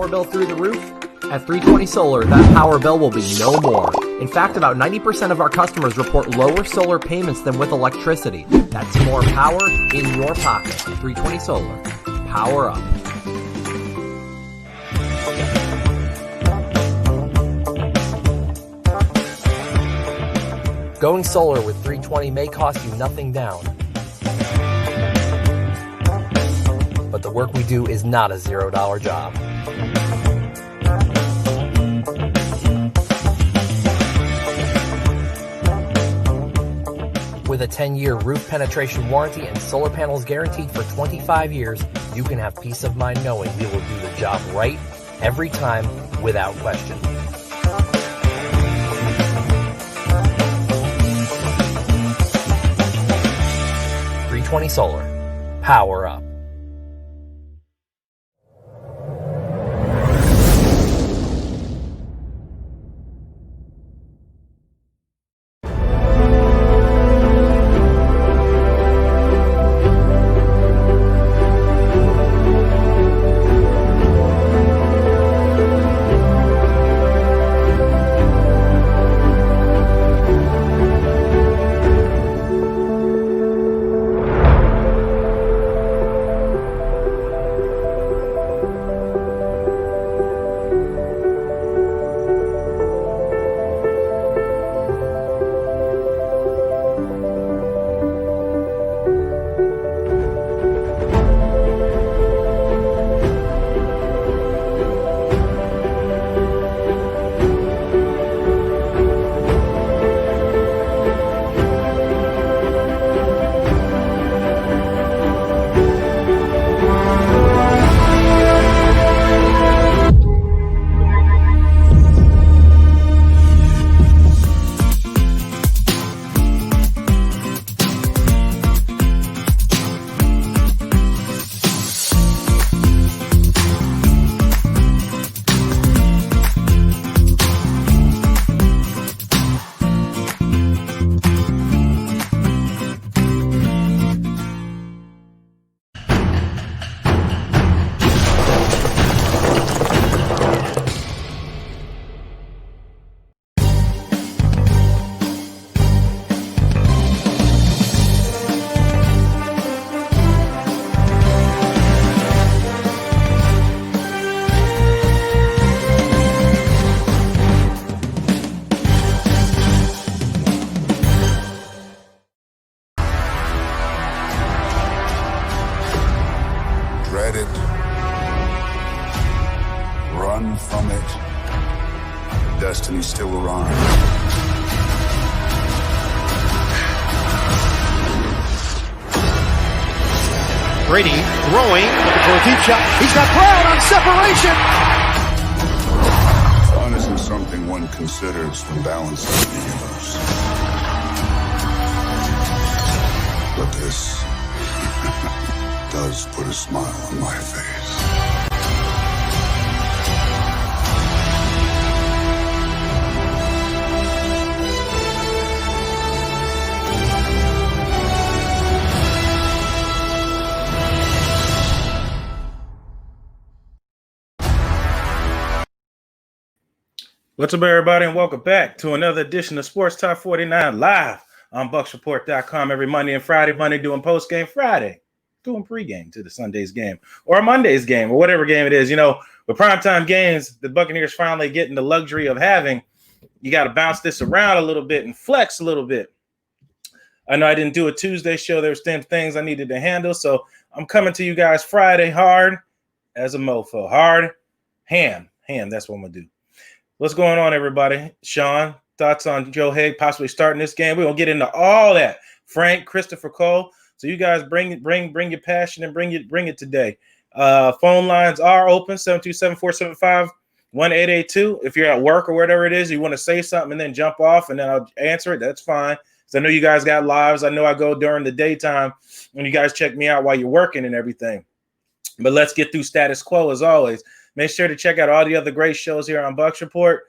power bill through the roof? At 320 Solar, that power bill will be no more. In fact, about 90% of our customers report lower solar payments than with electricity. That's more power in your pocket. 320 Solar. Power up. Going solar with 320 may cost you nothing down. But the work we do is not a $0 job. With a 10-year roof penetration warranty and solar panels guaranteed for 25 years, you can have peace of mind knowing we will do the job right every time without question. Solar. Power up. Brady throwing, looking for a deep shot. He's got Brown on separation. Fun isn't something one considers when balancing the universe. But this does put a smile on my face. What's up, everybody, and welcome back to another edition of Sports Talk 49 live on BucsReport.com every Monday and Friday. Monday doing post-game, Friday doing pre-game to the Sunday's game or Monday's game or whatever game it is. You know, with primetime games, the Buccaneers finally getting the luxury of having. You got to bounce this around a little bit and flex a little bit. I know I didn't do a Tuesday show. There's 10 things I needed to handle, so I'm coming to you guys Friday hard as a mofo. Hard, ham. That's what I'm going to do. What's going on, everybody? Sean, thoughts on Joe Haig possibly starting this game? We're going to get into all that. Frank, Christopher Cole. So you guys bring your passion and bring it today. Phone lines are open, 727-475-1882. If you're at work or whatever it is, you want to say something and then jump off and then I'll answer it, that's fine. So I know you guys got lives. I know I go during the daytime when you guys check me out while you're working and everything. But let's get through status quo as always. Make sure to check out all the other great shows here on Bucs Report.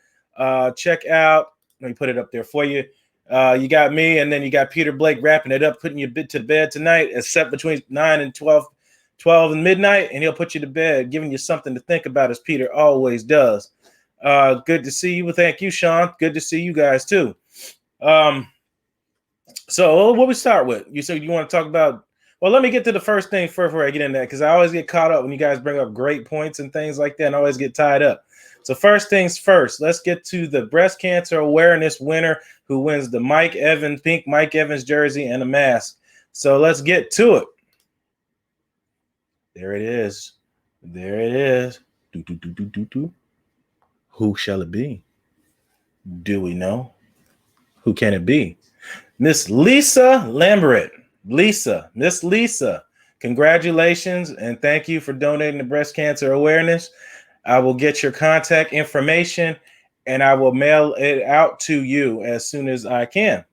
Check out, let me put it up there for you. You got me, and then you got Peter Blake wrapping it up, putting your bit to bed tonight. It's set between 9 and 12 12 midnight, and he'll put you to bed, giving you something to think about, as Peter always does. Good to see you. Well, thank you, Sean. Good to see you guys too. So what we start with? You said you want to talk about. Well, let me get to the first thing first before I get in that, because I always get caught up when you guys bring up great points and things like that, and I always get tied up. So first things first, let's get to the breast cancer awareness winner who wins the pink Mike Evans jersey and a mask. So let's get to it. There it is. There it is. Who shall it be? Do we know? Who can it be? Miss Lisa Lambert. Miss Lisa, congratulations and thank you for donating to breast cancer awareness. I will get your contact information and I will mail it out to you as soon as I can.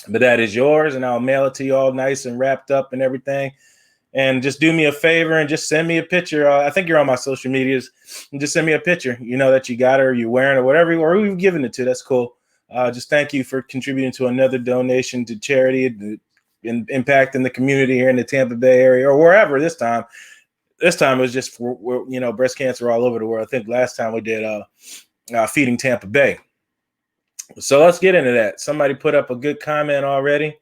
But that is yours, and I'll mail it to you all nice and wrapped up and everything. And just do me a favor and just send me a picture. I think you're on my social medias. And just send me a picture, that you got it or you're wearing it or whatever, or who you've given it to. That's cool. Just thank you for contributing to another donation to charity and impacting the community here in the Tampa Bay area or wherever this time. This time it was just for, breast cancer all over the world. I think last time we did Feeding Tampa Bay. So let's get into that. Somebody put up a good comment already.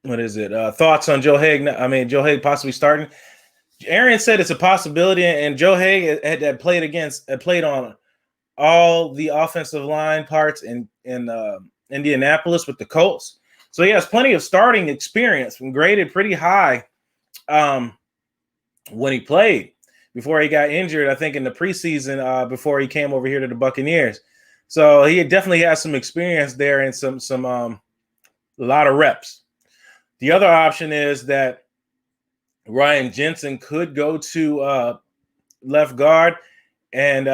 What is it? Thoughts on Joe Haig? Joe Haig possibly starting. Arian said it's a possibility, and Joe Haig had played on all the offensive line parts in Indianapolis with the Colts. So he has plenty of starting experience and graded pretty high when he played before he got injured, I think in the preseason before he came over here to the Buccaneers. So he definitely has some experience there and some a lot of reps. The other option is that Ryan Jensen could go to left guard, and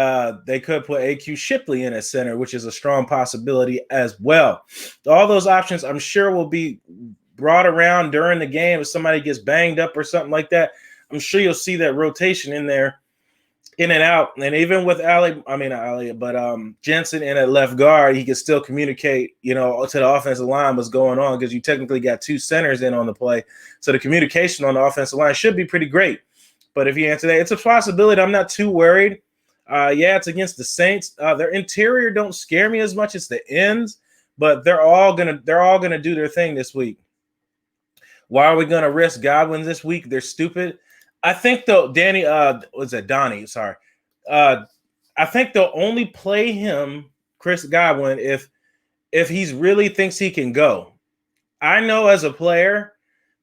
they could put A.Q. Shipley in at center, which is a strong possibility as well. All those options, I'm sure, will be brought around during the game. If somebody gets banged up or something like that, I'm sure you'll see that rotation in there, in and out. And even with Jensen in at left guard, he can still communicate, to the offensive line what's going on, because you technically got two centers in on the play. So the communication on the offensive line should be pretty great. But if you answer that, it's a possibility. I'm not too worried. It's against the Saints. Their interior don't scare me as much as the ends, but they're all gonna do their thing this week. Why are we gonna risk Godwin this week? They're stupid. I think though, Donnie? Sorry. I think they'll only play him, Chris Godwin, if he really thinks he can go. I know as a player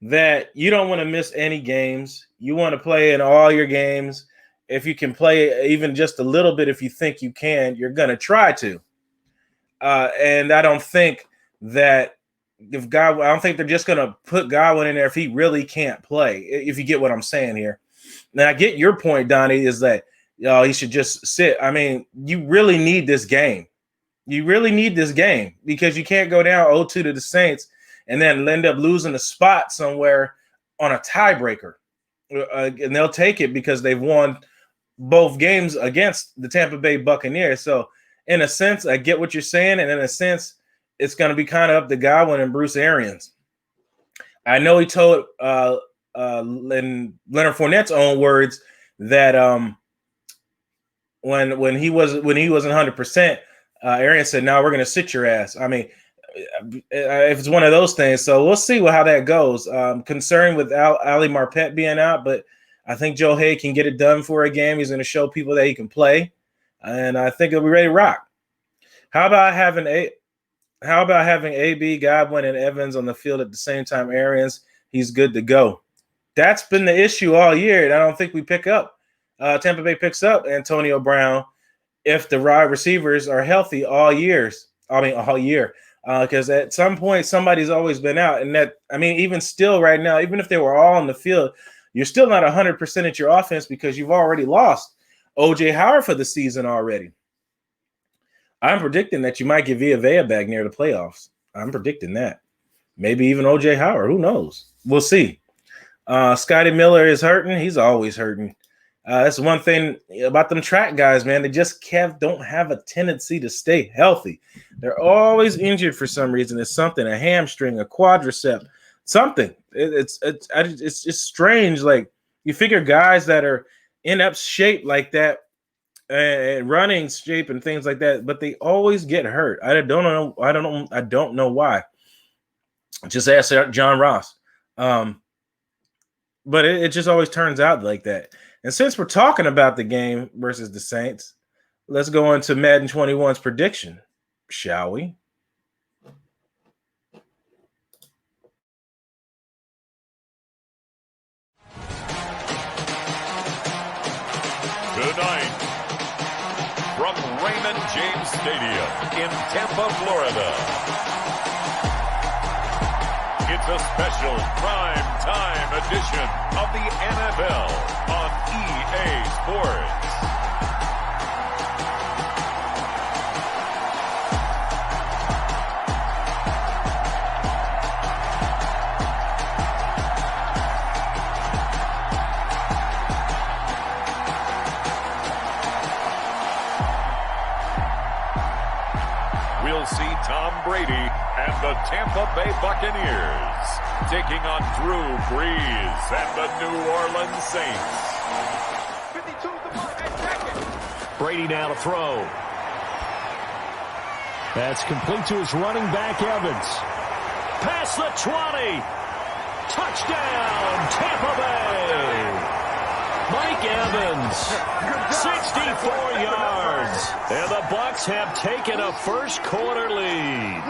that you don't want to miss any games. You want to play in all your games. If you can play even just a little bit, if you think you can, you're going to try to. And I don't think that I don't think they're just going to put Godwin in there if he really can't play, if you get what I'm saying here. Now, I get your point, Donnie, is that he should just sit. You really need this game. You really need this game because you can't go down 0-2 to the Saints and then end up losing a spot somewhere on a tiebreaker. And they'll take it because they've won both games against the Tampa Bay Buccaneers. So, in a sense, I get what you're saying, and in a sense, it's going to be kind of up to Godwin and Bruce Arians. I know he told in Leonard Fournette's own words that when he wasn't 100%, Arians said, "No, we're going to sit your ass." If it's one of those things, so we'll see how that goes. Concerned with Ali Marpet being out, but I think Joe Haig can get it done for a game. He's going to show people that he can play, and I think he'll be ready to rock. How about having AB, Godwin, and Evans on the field at the same time? Arians, he's good to go. That's been the issue all year, and I don't think we pick up. Tampa Bay picks up Antonio Brown if the wide receivers are healthy all year. Because at some point somebody's always been out, and even still right now, even if they were all on the field, you're still not 100% at your offense because you've already lost O.J. Howard for the season already. I'm predicting that you might get Villa back near the playoffs. I'm predicting that. Maybe even O.J. Howard. Who knows? We'll see. Scotty Miller is hurting. He's always hurting. That's one thing about them track guys, man. They just don't have a tendency to stay healthy. They're always injured for some reason. It's something, a hamstring, a quadricep, something. It's just strange. Like, you figure guys that are in up shape like that and running shape and things like that, but they always get hurt. I don't know why. Just ask John Ross. But it just always turns out like that. And since we're talking about the game versus the Saints, let's go into Madden 21's prediction, shall we? Tonight, from Raymond James Stadium in Tampa, Florida, it's a special prime time edition of the NFL on EA Sports. We'll see Tom Brady and the Tampa Bay Buccaneers taking on Drew Brees and the New Orleans Saints. Brady now to throw. That's complete to his running back, Evans. Past the 20. Touchdown, Tampa Bay. Mike Evans, 64 yards. And the Bucs have taken a first quarter lead.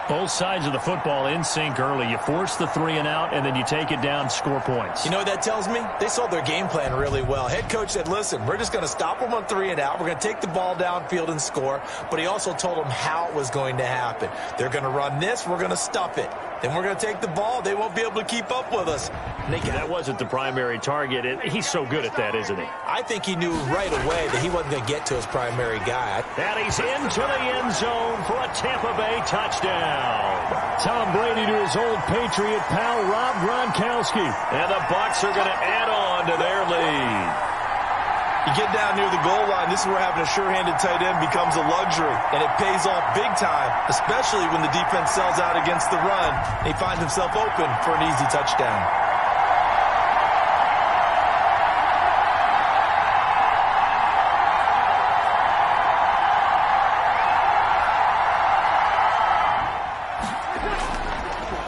Both sides of the football in sync early. You force the 3 and out, and then you take it down, score points. You know what that tells me? They sold their game plan really well. Head coach said, listen, we're just going to stop them on 3 and out. We're going to take the ball downfield and score. But he also told them how it was going to happen. They're going to run this. We're going to stuff it. Then we're going to take the ball. They won't be able to keep up with us. That wasn't the primary target. He's so good at that, isn't he? I think he knew right away that he wasn't going to get to his primary guy. And he's into the end zone for a Tampa Bay touchdown. Tom Brady to his old Patriot pal, Rob Gronkowski. And the Bucs are going to add on to their lead. You get down near the goal line, this is where having a sure-handed tight end becomes a luxury. And it pays off big time, especially when the defense sells out against the run. And he finds himself open for an easy touchdown.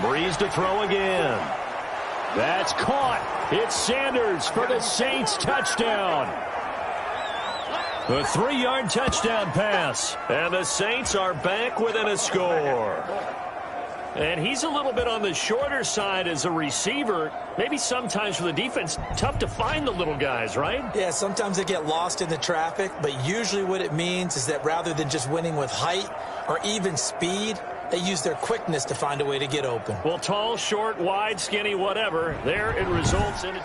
Brees to throw again. That's caught. It's Sanders for the Saints touchdown. A 3-yard touchdown pass. And the Saints are back within a score. And he's a little bit on the shorter side as a receiver. Maybe sometimes for the defense, tough to find the little guys, right? Yeah, sometimes they get lost in the traffic, but usually what it means is that rather than just winning with height or even speed, they use their quickness to find a way to get open. Well, tall, short, wide, skinny, whatever, there it results in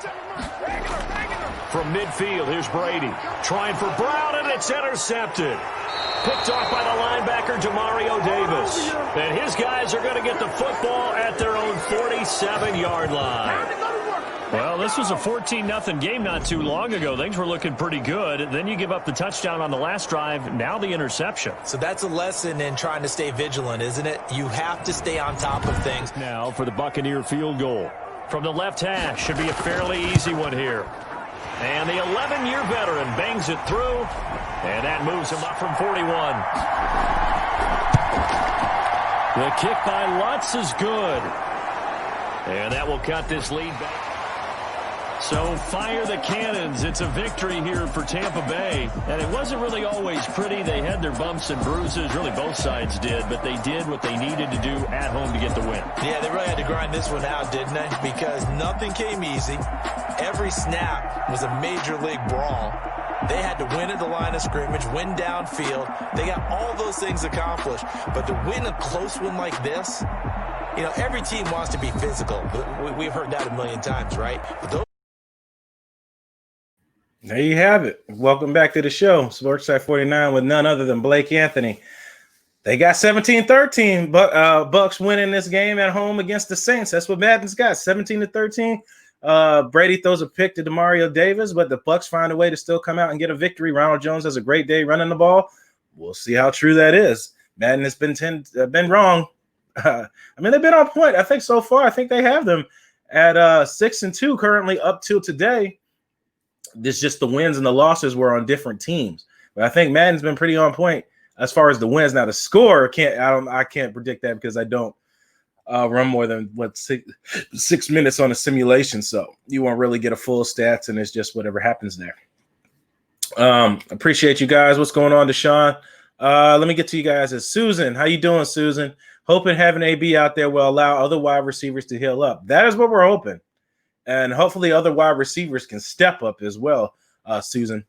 from midfield. Here's Brady trying for Brown, and it's intercepted. Picked off by the linebacker, Demario Davis. And his guys are going to get the football at their own 47-yard line. Well, this was a 14-0 game not too long ago. Things were looking pretty good. Then you give up the touchdown on the last drive. Now the interception. So that's a lesson in trying to stay vigilant, isn't it? You have to stay on top of things. Now for the Buccaneer field goal. From the left hash. Should be a fairly easy one here. And the 11-year veteran bangs it through. And that moves him up from 41. The kick by Lutz is good. And that will cut this lead back. So fire the cannons. It's a victory here for Tampa Bay. And it wasn't really always pretty. They had their bumps and bruises. Really both sides did. But they did what they needed to do at home to get the win. Yeah, they really had to grind this one out, didn't they? Because nothing came easy. Every snap was a major league brawl. They had to win at the line of scrimmage, win downfield. They got all those things accomplished. But to win a close one like this, you know, every team wants to be physical. We've heard that a million times, right? But those There you have it. Welcome back to the show. Sports Talk49 with none other than Blake Anthony. They got 17-13, but Bucs winning this game at home against the Saints. That's what Madden's got, 17-13. Brady throws a pick to Demario Davis, but the Bucs find a way to still come out and get a victory. Ronald Jones has a great day running the ball. We'll see how true that is. Madden has been wrong I mean, they've been on point. I think so far, I think they have them at 6-2 currently up till today. This just the wins and the losses were on different teams. But I think Madden's been pretty on point as far as the wins. Now the score I can't predict that because I don't run more than 6 minutes on a simulation, so you won't really get a full stats, and it's just whatever happens there. Appreciate you guys. What's going on, Deshaun? Let me get to you guys. As Susan, how you doing, Susan? Hoping having AB out there will allow other wide receivers to heal up. That is what we're hoping, and hopefully other wide receivers can step up as well. Susan,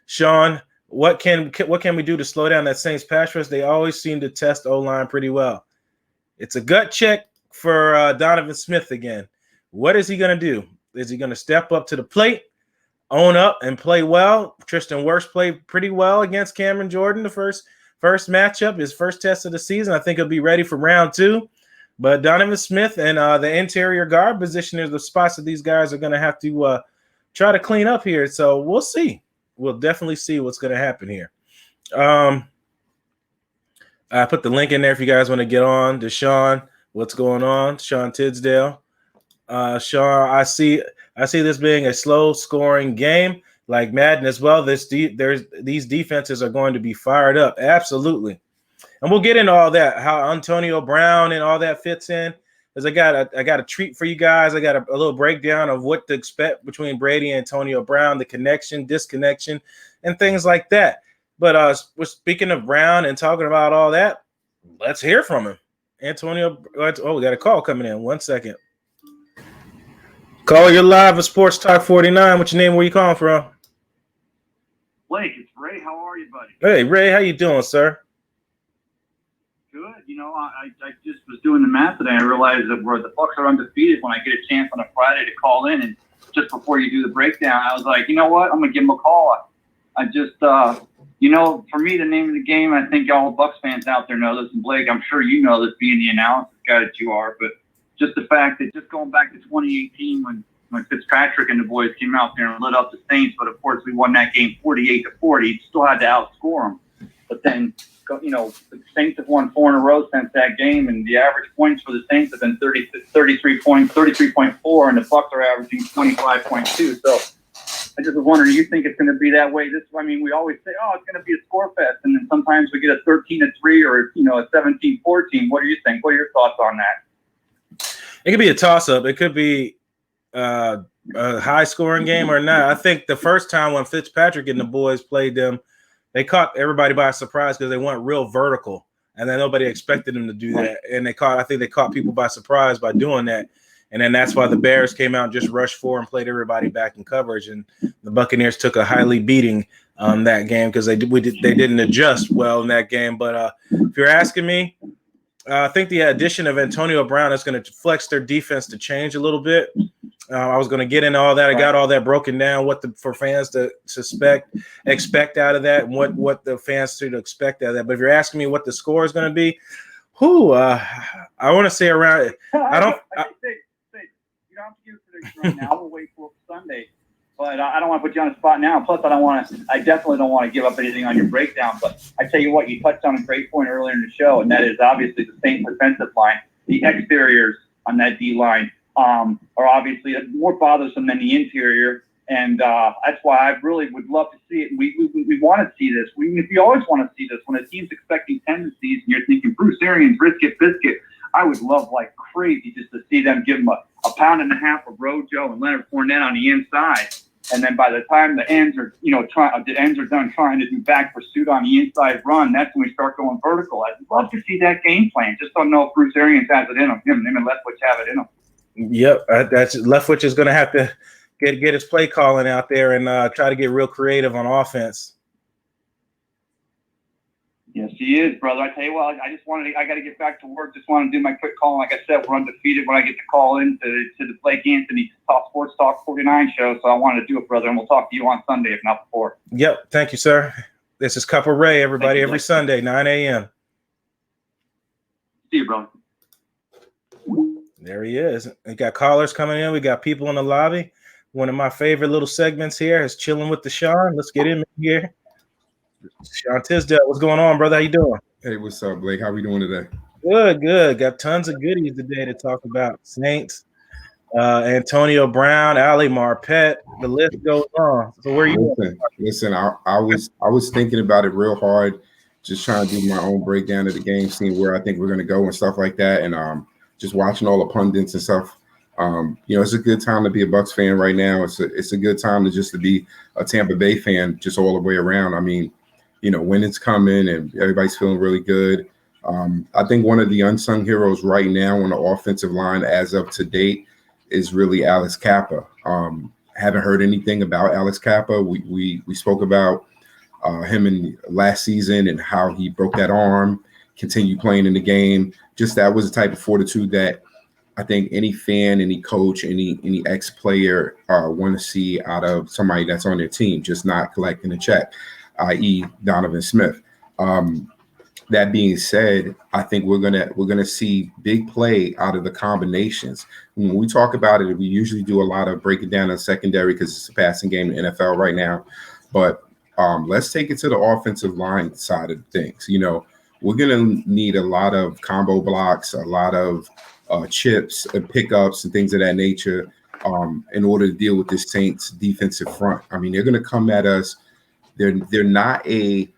Sean, what can we do to slow down that Saints pass rush? They always seem to test O-line pretty well. It's a gut check for Donovan Smith again. What is he going to do? Is he going to step up to the plate, own up, and play well? Tristan Wirfs played pretty well against Cameron Jordan the first matchup, his first test of the season. I think he'll be ready for round 2. But Donovan Smith and the interior guard position is the spots that these guys are going to have to try to clean up here. So we'll see. We'll definitely see what's going to happen here. I put the link in there if you guys want to get on. Deshaun, what's going on? Sean Tidsdale. Sean, I see this being a slow-scoring game like Madden as well. These defenses are going to be fired up. Absolutely. And we'll get into all that, how Antonio Brown and all that fits in. Because I got a treat for you guys. I got a little breakdown of what to expect between Brady and Antonio Brown, the connection, disconnection, and things like that. But we're speaking of Brown and talking about all that. Let's hear from him. Antonio. Oh, we got a call coming in. 1 second. Caller, you're live at Sports Talk 49. What's your name? Where you calling from? Blake, it's Ray. How are you, buddy? Hey, Ray. How you doing, sir? Good. You know, I just was doing the math today. I realized that the Bucs are undefeated when I get a chance on a Friday to call in. And just before you do the breakdown, I was like, you know what? I'm going to give him a call. I just, you know, for me, the name of the game, I think all Bucs fans out there know this. And Blake, I'm sure you know this being the analysis guy that you are. But just the fact that just going back to 2018 when Fitzpatrick and the boys came out there and lit up the Saints, but of course we won that game 48-40. Still had to outscore them. But then, you know, the Saints have won 4 in a row since that game, and the average points for the Saints have been 33 points, 33.4, and the Bucs are averaging 25.2. So I just was wondering, do you think it's going to be that way? We always say, oh, it's going to be a score fest, and then sometimes we get a 13-3 or, you know, a 17-14. What do you think? What are your thoughts on that? It could be a toss-up. It could be a high-scoring game or not. I think the first time when Fitzpatrick and the boys played them, they caught everybody by surprise because they went real vertical, and then nobody expected them to do that. And I think they caught people by surprise by doing that. And then that's why the Bears came out and just rushed for and played everybody back in coverage. And the Buccaneers took a highly beating that game because they didn't adjust well in that game. But if you're asking me, I think the addition of Antonio Brown is going to flex their defense to change a little bit. I was going to get into all that. I got all that broken down, for fans to expect out of that, and what the fans should expect out of that. But if you're asking me what the score is going to be, I want to say around. I don't. You don't have to give predictions right now. We'll wait for Sunday. But I don't want to put you on the spot now. Plus, I definitely don't want to give up anything on your breakdown. But I tell you what, you touched on a great point earlier in the show, and that is obviously the same defensive line. The exteriors on that D line are obviously more bothersome than the interior, and that's why I really would love to see it. We want to see this. We always want to see this when a team's expecting tendencies, and you're thinking Bruce Arians, biscuit. I would love like crazy just to see them give him a pound and a half of Rojo and Leonard Fournette on the inside. And then by the time the ends are done trying to do back pursuit on the inside run, that's when we start going vertical. I'd love to see that game plan. Just don't know if Bruce Arians has it in him. Him and Leftwich have it in him. Yep, that's Leftwich is going to have to get his play calling out there and try to get real creative on offense. Yes, he is, brother. I tell you what, I got to get back to work. Just want to do my quick call. Like I said, we're undefeated when I get to call in to the Blake Anthony Sports Talk 49 show. So I wanted to do it, brother, and we'll talk to you on Sunday, if not before. Yep. Thank you, sir. This is Cup of Ray, everybody, every Sunday, 9 a.m. See you, brother. There he is. We got callers coming in. We got people in the lobby. One of my favorite little segments here is Chilling with Deshaun. Let's get him in here. Sean Tisdale, what's going on, brother? How you doing? Hey, what's up, Blake? How we doing today? Good. Got tons of goodies today to talk about. Saints, Antonio Brown, Ali Marpet. The list goes on. So where you? Listen. I was thinking about it real hard, just trying to do my own breakdown of the game, seeing where I think we're going to go and stuff like that, and just watching all the pundits and stuff. It's a good time to be a Bucs fan right now. It's a good time to be a Tampa Bay fan, just all the way around. I mean, when it's coming and everybody's feeling really good. I think one of the unsung heroes right now on the offensive line as of to date is really Alex Kappa. Haven't heard anything about Alex Kappa. We spoke about him in last season and how he broke that arm, continued playing in the game. Just that was the type of fortitude that I think any fan, any coach, any ex-player want to see out of somebody that's on their team, just not collecting a check, i.e. Donovan Smith. That being said, I think we're gonna see big play out of the combinations. When we talk about it, we usually do a lot of breaking down in secondary because it's a passing game in the NFL right now. But let's take it to the offensive line side of things. We're gonna need a lot of combo blocks, a lot of chips and pickups and things of that nature in order to deal with this Saints defensive front. I mean, they're gonna come at us. They're not a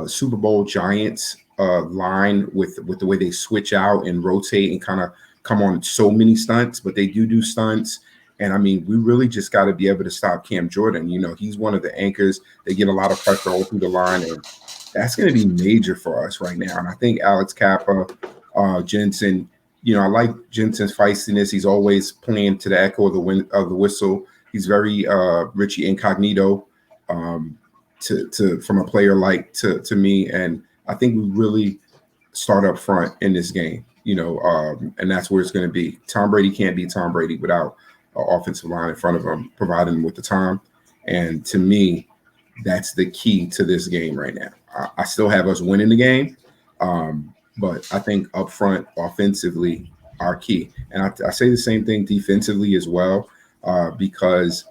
Super Bowl Giants line with the way they switch out and rotate and kind of come on so many stunts, but they do stunts. And I mean, we really just got to be able to stop Cam Jordan. He's one of the anchors. They get a lot of pressure all through the line, and that's going to be major for us right now. And I think Alex Kappa, Jensen, I like Jensen's feistiness. He's always playing to the echo of the whistle. He's very Richie Incognito from a player like to me, and I think we really start up front in this game, and that's where it's going to be. Tom Brady can't be Tom Brady without an offensive line in front of him, providing him with the time. And to me, that's the key to this game right now. I still have us winning the game, but I think up front, offensively, our key. And I say the same thing defensively as well, because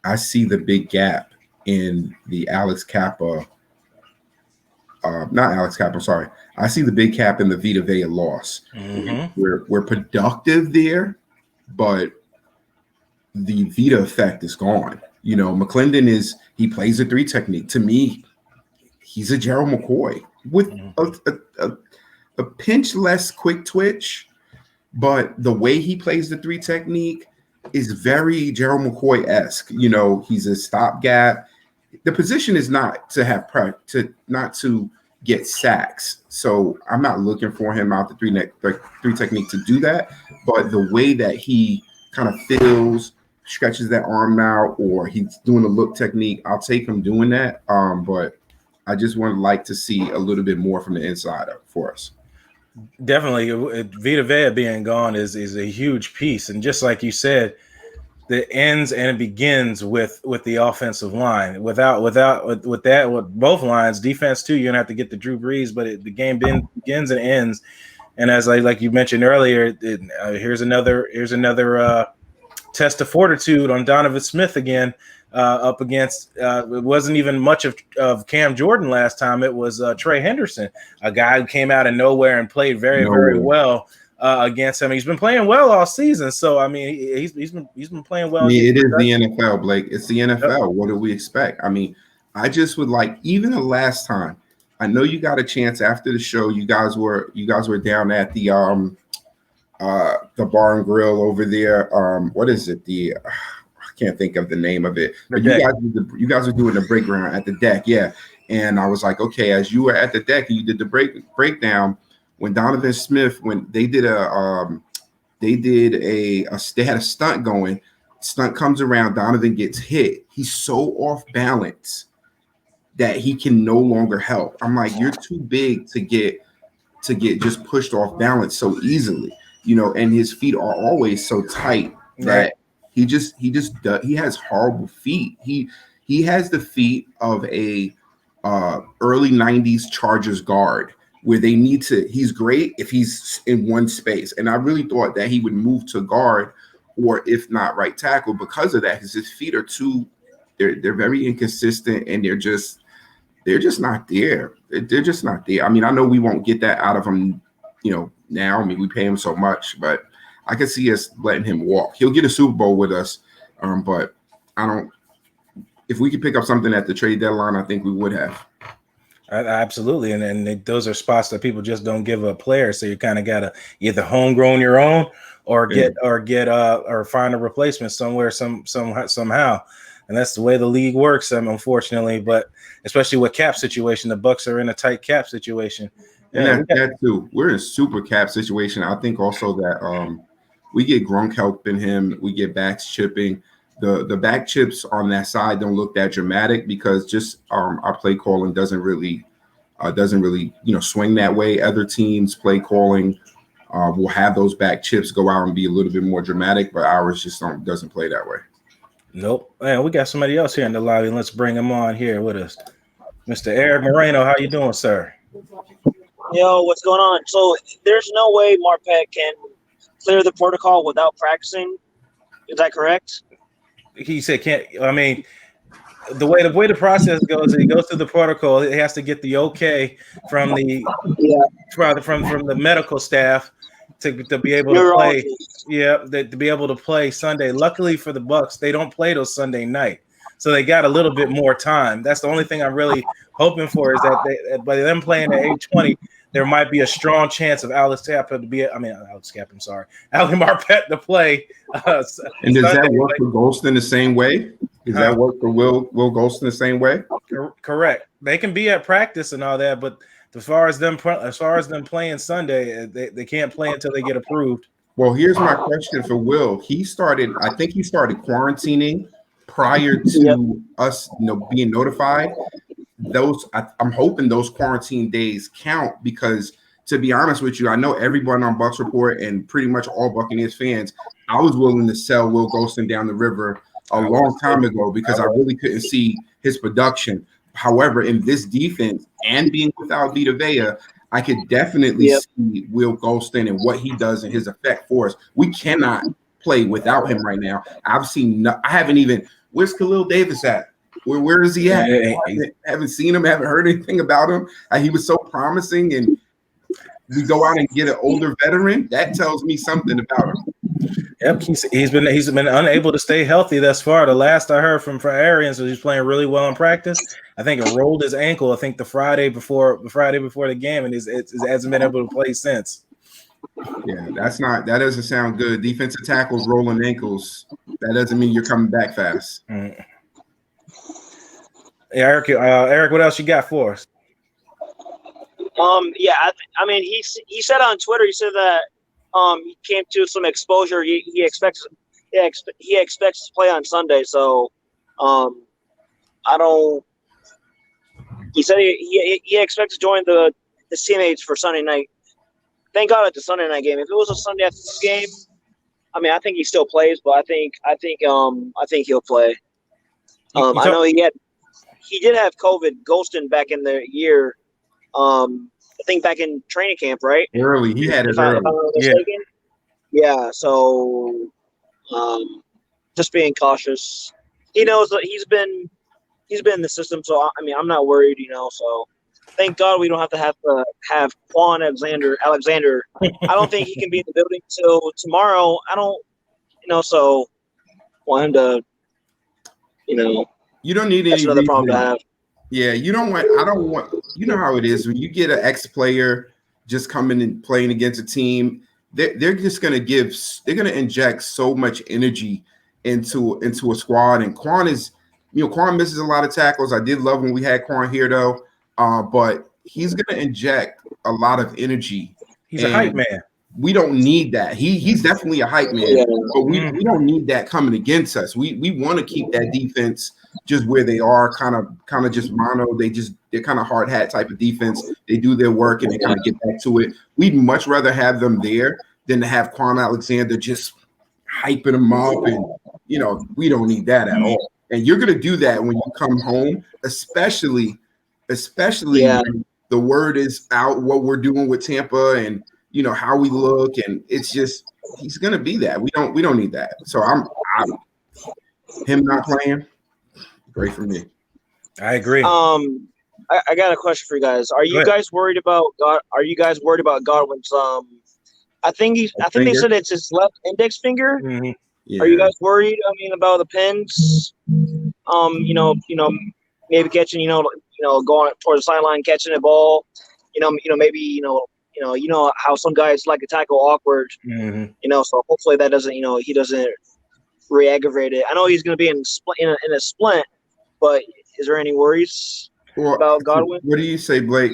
I see the big gap in the Alex Kappa. Not Alex Kappa, sorry. I see the big cap in the Vita Vea loss. Mm-hmm. We're productive there, but the Vita effect is gone. McClendon he plays a 3 technique. To me, he's a Gerald McCoy with a pinch less quick twitch, but the way he plays the 3 technique is very Gerald McCoy-esque. He's a stopgap. The position is not to have not to get sacks. So I'm not looking for him out the 3 technique to do that. But the way that he kind of feels, stretches that arm out, or he's doing a look technique, I'll take him doing that. But I just like to see a little bit more from the inside for us. Definitely, Vita Vea being gone is a huge piece, and just like you said, it ends and it begins with the offensive line. With both lines, defense too, you're gonna have to get the Drew Brees, but the game begins and ends. And as like you mentioned earlier, here's another test of fortitude on Donovan Smith again, up against it wasn't even much of Cam Jordan last time. It was Trey Henderson, a guy who came out of nowhere and played very well against him. He's been playing well all season, so I mean he's been playing well. I mean, it is the NFL, Blake. It's the NFL. Yep. What do we expect? I mean, I just would like, even the last time, I know you got a chance after the show. You guys were down at the bar and grill over there. What is it? I can't think of the name of it. But you guys were doing the breakdown at the deck, yeah. And I was like, okay, as you were at the deck and you did the breakdown, when Donovan Smith, when they did they had a stunt going. Stunt comes around, Donovan gets hit. He's so off balance that he can no longer help. I'm like, you're too big to get just pushed off balance so easily, and his feet are always so tight that he has horrible feet. He has the feet of a early 90s Chargers guard, where they need to, he's great if he's in one space. And I really thought that he would move to guard, or if not right tackle, because of that, because his feet are they're very inconsistent, and they're just not there. They're just not there. I mean, I know we won't get that out of him, now. I mean, we pay him so much, but I could see us letting him walk. He'll get a Super Bowl with us, but I don't. If we could pick up something at the trade deadline, I think we would have. Absolutely, and those are spots that people just don't give a player. So you kind of gotta either homegrown your own, or find a replacement somewhere, somehow. And that's the way the league works, unfortunately. But especially with cap situation, the Bucs are in a tight cap situation. And that too. We're in a super cap situation. I think also that we get Gronk helping him. We get backs chipping. The back chips on that side don't look that dramatic because just our play calling doesn't really swing that way. Other teams play calling will have those back chips go out and be a little bit more dramatic, but ours just doesn't play that way. Nope. Man, we got somebody else here in the lobby. Let's bring him on here with us. Mr. Eric Moreno, how you doing, sir? Yo, what's going on? So there's no way Marpet can clear the protocol without practicing. Is that correct? He said can't. I mean, the way the process goes, he goes through the protocol. He has to get the okay from the from the medical staff to be able to play. Yeah, to be able to play Sunday. Luckily for the Bucs, they don't play till Sunday night, so they got a little bit more time. That's the only thing I'm really hoping for is that by them playing at 8:20, there might be a strong chance of Ali Marpet to play. And does that work for Golston the same way? Does that work for Will Golston the same way? Correct. They can be at practice and all that, but as far as them playing Sunday, they can't play until they get approved. Well, here's my question for Will. I think he started quarantining prior to us, being notified. I'm hoping those quarantine days count because, to be honest with you, I know everyone on Bucs Report and pretty much all Buccaneers fans, I was willing to sell Will Golston down the river a long time ago because I really couldn't see his production. However, in this defense and being without Vita Vea, I could definitely see Will Golston and what he does and his effect for us. We cannot play without him right now. Where's Khalil Davis at? Where is he at? I haven't seen him, haven't heard anything about him. He was so promising, and we go out and get an older veteran. That tells me something about him. Yep, he's been unable to stay healthy thus far. The last I heard from Arians was he's playing really well in practice. I think it rolled his ankle. I think the Friday before the game, and it hasn't been able to play since. Yeah, that doesn't sound good. Defensive tackles rolling ankles. That doesn't mean you're coming back fast. Mm. Yeah, Eric, what else you got for us? He said on Twitter, he said that he came to some exposure. He expects to play on Sunday. So he said he expects to join the teammates for Sunday night. Thank God it's a Sunday night game. If it was a Sunday afternoon game, I think he still plays, but I think he'll play. I know he did have COVID. Golston back in the year. I think back in training camp, right? Early, he had it early. Yeah. So, just being cautious. He knows that he's been in the system, so I'm not worried. So, thank God we don't have to have Quan Alexander. I don't think he can be in the building till tomorrow. I don't, so want him to, You don't need any. That's another problem to have. Yeah, I don't want. You know how it is when you get an ex-player just coming and playing against a team. They're just going to inject so much energy into a squad. And Quan misses a lot of tackles. I did love when we had Quan here though, but he's going to inject a lot of energy. He's a hype man. We don't need that. He's definitely a hype man, but we don't need that coming against us. We want to keep that defense just where they are, kind of just mono. They're kind of hard hat type of defense. They do their work and they kind of get back to it. We'd much rather have them there than to have Quan Alexander just hyping them up, and we don't need that at all. And you're gonna do that when you come home, especially when the word is out what we're doing with Tampa and how we look, and it's just he's gonna be that. We don't need that. So I'm him not playing. Great for me. I agree. I got a question for you guys. Are you guys worried about God? Are you guys worried about Godwin's I think they said it's his left index finger. Mm-hmm. Yeah. Are you guys worried? I mean, about the pins? Maybe catching, going towards the sideline, catching the ball. Maybe how some guys like to tackle awkward. Mm-hmm. So hopefully that doesn't, he doesn't re-aggravate it. I know he's going to be in a splint, but is there any worries about Godwin? What do you say, Blake?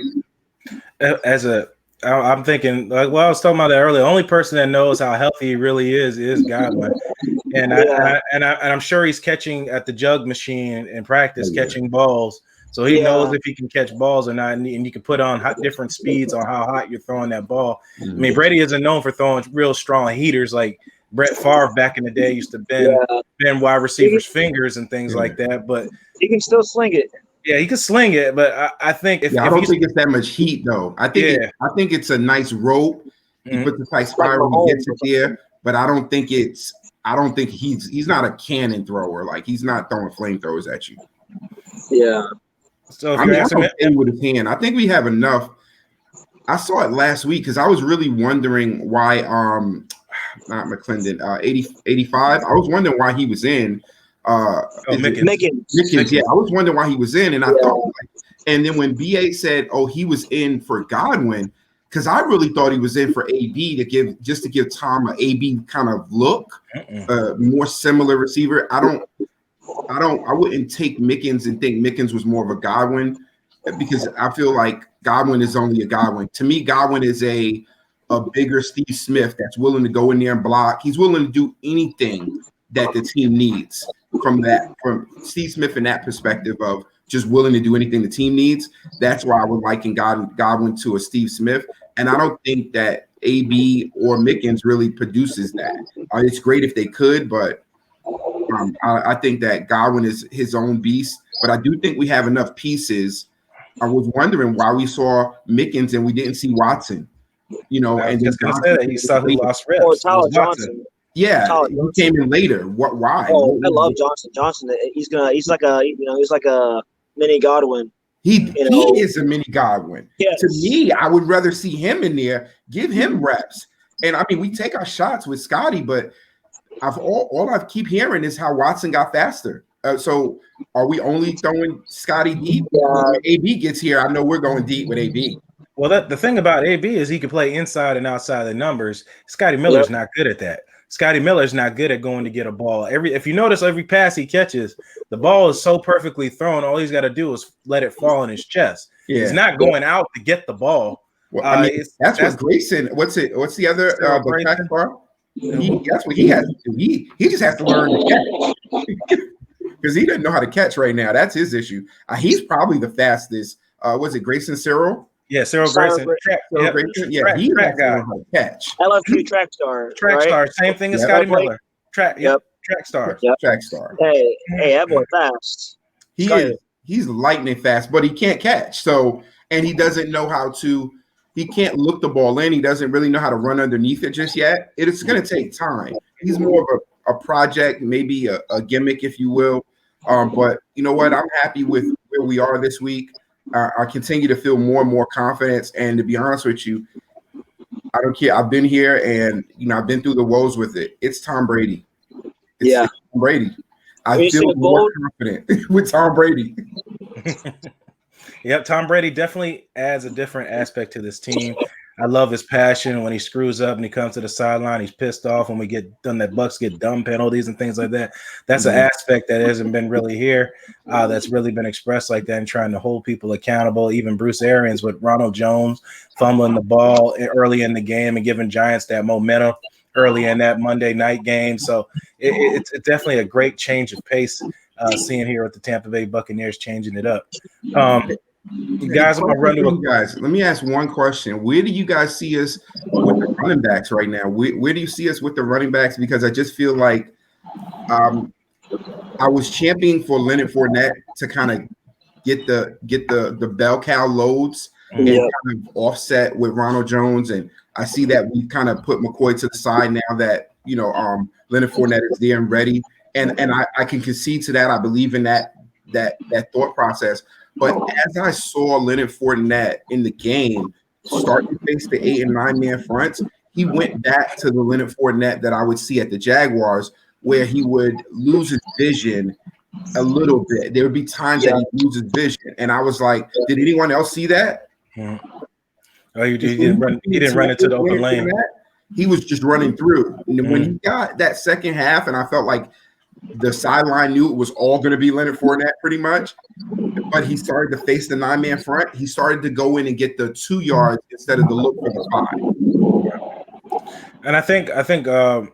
I'm thinking, I was talking about that earlier. The only person that knows how healthy he really is Godwin, and I'm sure he's catching at the jug machine in practice, catching balls, so he knows if he can catch balls or not, and you can put on different speeds on how hot you're throwing that ball. I mean, Brady isn't known for throwing real strong heaters like Brett Favre back in the day used to bend wide receivers' fingers and things like that, but he can still sling it. Yeah, he can sling it, but I think I don't think it's that much heat though. I think it's a nice rope. He puts the tight spiral, he gets it there, but I don't think he's not a cannon thrower. Like he's not throwing flamethrowers at you. Yeah. So I don't think with his hand. I think we have enough. I saw it last week because I was really wondering why not McClendon, 85. I was wondering why he was in. Mickens. Yeah, I was wondering why he was in, and I thought, and then when BA said, "Oh, he was in for Godwin," because I really thought he was in for AB to give Tom an AB kind of look, more similar receiver. I wouldn't take Mickens and think Mickens was more of a Godwin because I feel like Godwin is only a Godwin. To me, Godwin is a bigger Steve Smith that's willing to go in there and block. He's willing to do anything that the team needs from Steve Smith in that perspective of just willing to do anything the team needs. That's why I would liken Godwin to a Steve Smith. And I don't think that AB or Mickens really produces that. It's great if they could, but I think that Godwin is his own beast. But I do think we have enough pieces. I was wondering why we saw Mickens and we didn't see Watson. And just gonna say that he saw who lost reps. Or Tyler Johnson. Yeah, he came in later. Why? Oh, I love Johnson. Johnson, he's like a mini Godwin. He is a mini Godwin. Yes. To me, I would rather see him in there. Give him reps. And I mean, we take our shots with Scotty, but all I keep hearing is how Watson got faster. So are we only throwing Scotty deep? When AB gets here, I know we're going deep with AB. Well, the thing about AB is he can play inside and outside the numbers. Scotty Miller's not good at that. Scotty Miller's not good at going to get a ball. If you notice, every pass he catches, the ball is so perfectly thrown. All he's got to do is let it fall in his chest. Yeah. He's not going out to get the ball. Well, I mean, that's what Grayson. What's the other the track bar? That's what he has to do. He just has to learn to catch because he doesn't know how to catch right now. That's his issue. He's probably the fastest. Was it Grayson Cyril? Yeah, Cyril Grayson. Yeah, he has to learn how to catch. LFQ track star. Track star. Same thing as Scotty Miller. Track star. Track star. Hey, that boy fast. He's lightning fast, but he can't catch. So, and he doesn't know how to. He can't look the ball in. He doesn't really know how to run underneath it just yet. It's going to take time. He's more of a project, maybe a gimmick, if you will. But you know what? I'm happy with where we are this week. I continue to feel more and more confidence. And to be honest with you, I don't care. I've been here and, I've been through the woes with it. It's Tom Brady. It's Tom Brady. I feel more confident with Tom Brady. Yep, Tom Brady definitely adds a different aspect to this team. I love his passion when he screws up and he comes to the sideline. He's pissed off when we get done. That Bucs get dumb penalties and things like that. That's an aspect that hasn't been really here. That's really been expressed like that and trying to hold people accountable. Even Bruce Arians with Ronald Jones fumbling the ball early in the game and giving Giants that momentum early in that Monday night game. So it's definitely a great change of pace seeing here with the Tampa Bay Buccaneers changing it up. Guys, I'm gonna run to guys. Let me ask one question. Where do you guys see us with the running backs right now? Where do you see us with the running backs? Because I just feel like I was championing for Leonard Fournette to kind of get the bell cow loads and kind of offset with Ronald Jones. And I see that we kind of put McCoy to the side now that Leonard Fournette is there and ready. And I can concede to that. I believe in that thought process. But as I saw Leonard Fournette in the game start to face the 8 and 9 man fronts, he went back to the Leonard Fournette that I would see at the Jaguars, where he would lose his vision a little bit. There would be times that he loses vision, and I was like, "Did anyone else see that?" Oh, he didn't run into the open lane. He was just running through. And when he got that second half, and I felt like the sideline knew it was all going to be Leonard Fournette pretty much, but he started to face the 9 man front. He started to go in and get the 2 yards instead of the look for the 5. And I think LaShawn,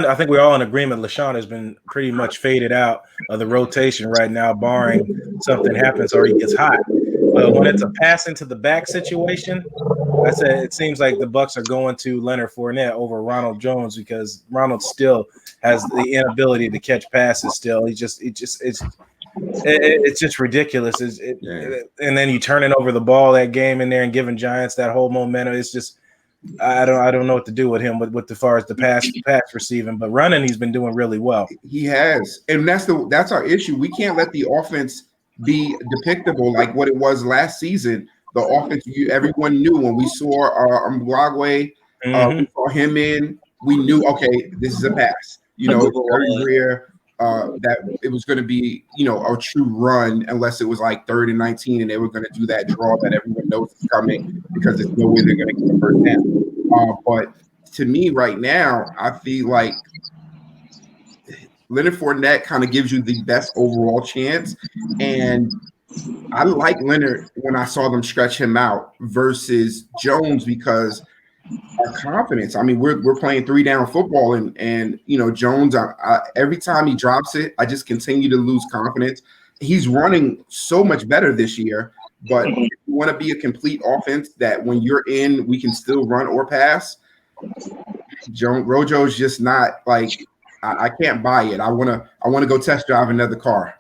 I think we're all in agreement. LaShawn has been pretty much faded out of the rotation right now, barring something happens or he gets hot. But when it's a pass into the back situation, I said it seems like the Bucs are going to Leonard Fournette over Ronald Jones because Ronald still has the inability to catch passes. Still, it's just ridiculous. And then you turning over the ball that game in there and giving Giants that whole momentum. It's just I don't know what to do with him with as far as the pass receiving, but running he's been doing really well. He has, and that's our issue. We can't let the offense be depictable like what it was last season. The offense everyone knew when we saw Mblagwe, we saw him in. We knew this is a pass. It's very rare that it was going to be a true run unless it was like 3rd and 19 and they were going to do that draw that everyone knows is coming because there's no way they're going to get the first down. But to me right now, I feel like Leonard Fournette kind of gives you the best overall chance. And I like Leonard when I saw them stretch him out versus Jones because our confidence. I mean, we're playing 3-down football and Jones, every time he drops it, I just continue to lose confidence. He's running so much better this year, but if you want to be a complete offense that when you're in, we can still run or pass, Rojo's just not like – I can't buy it. I want to go test drive another car.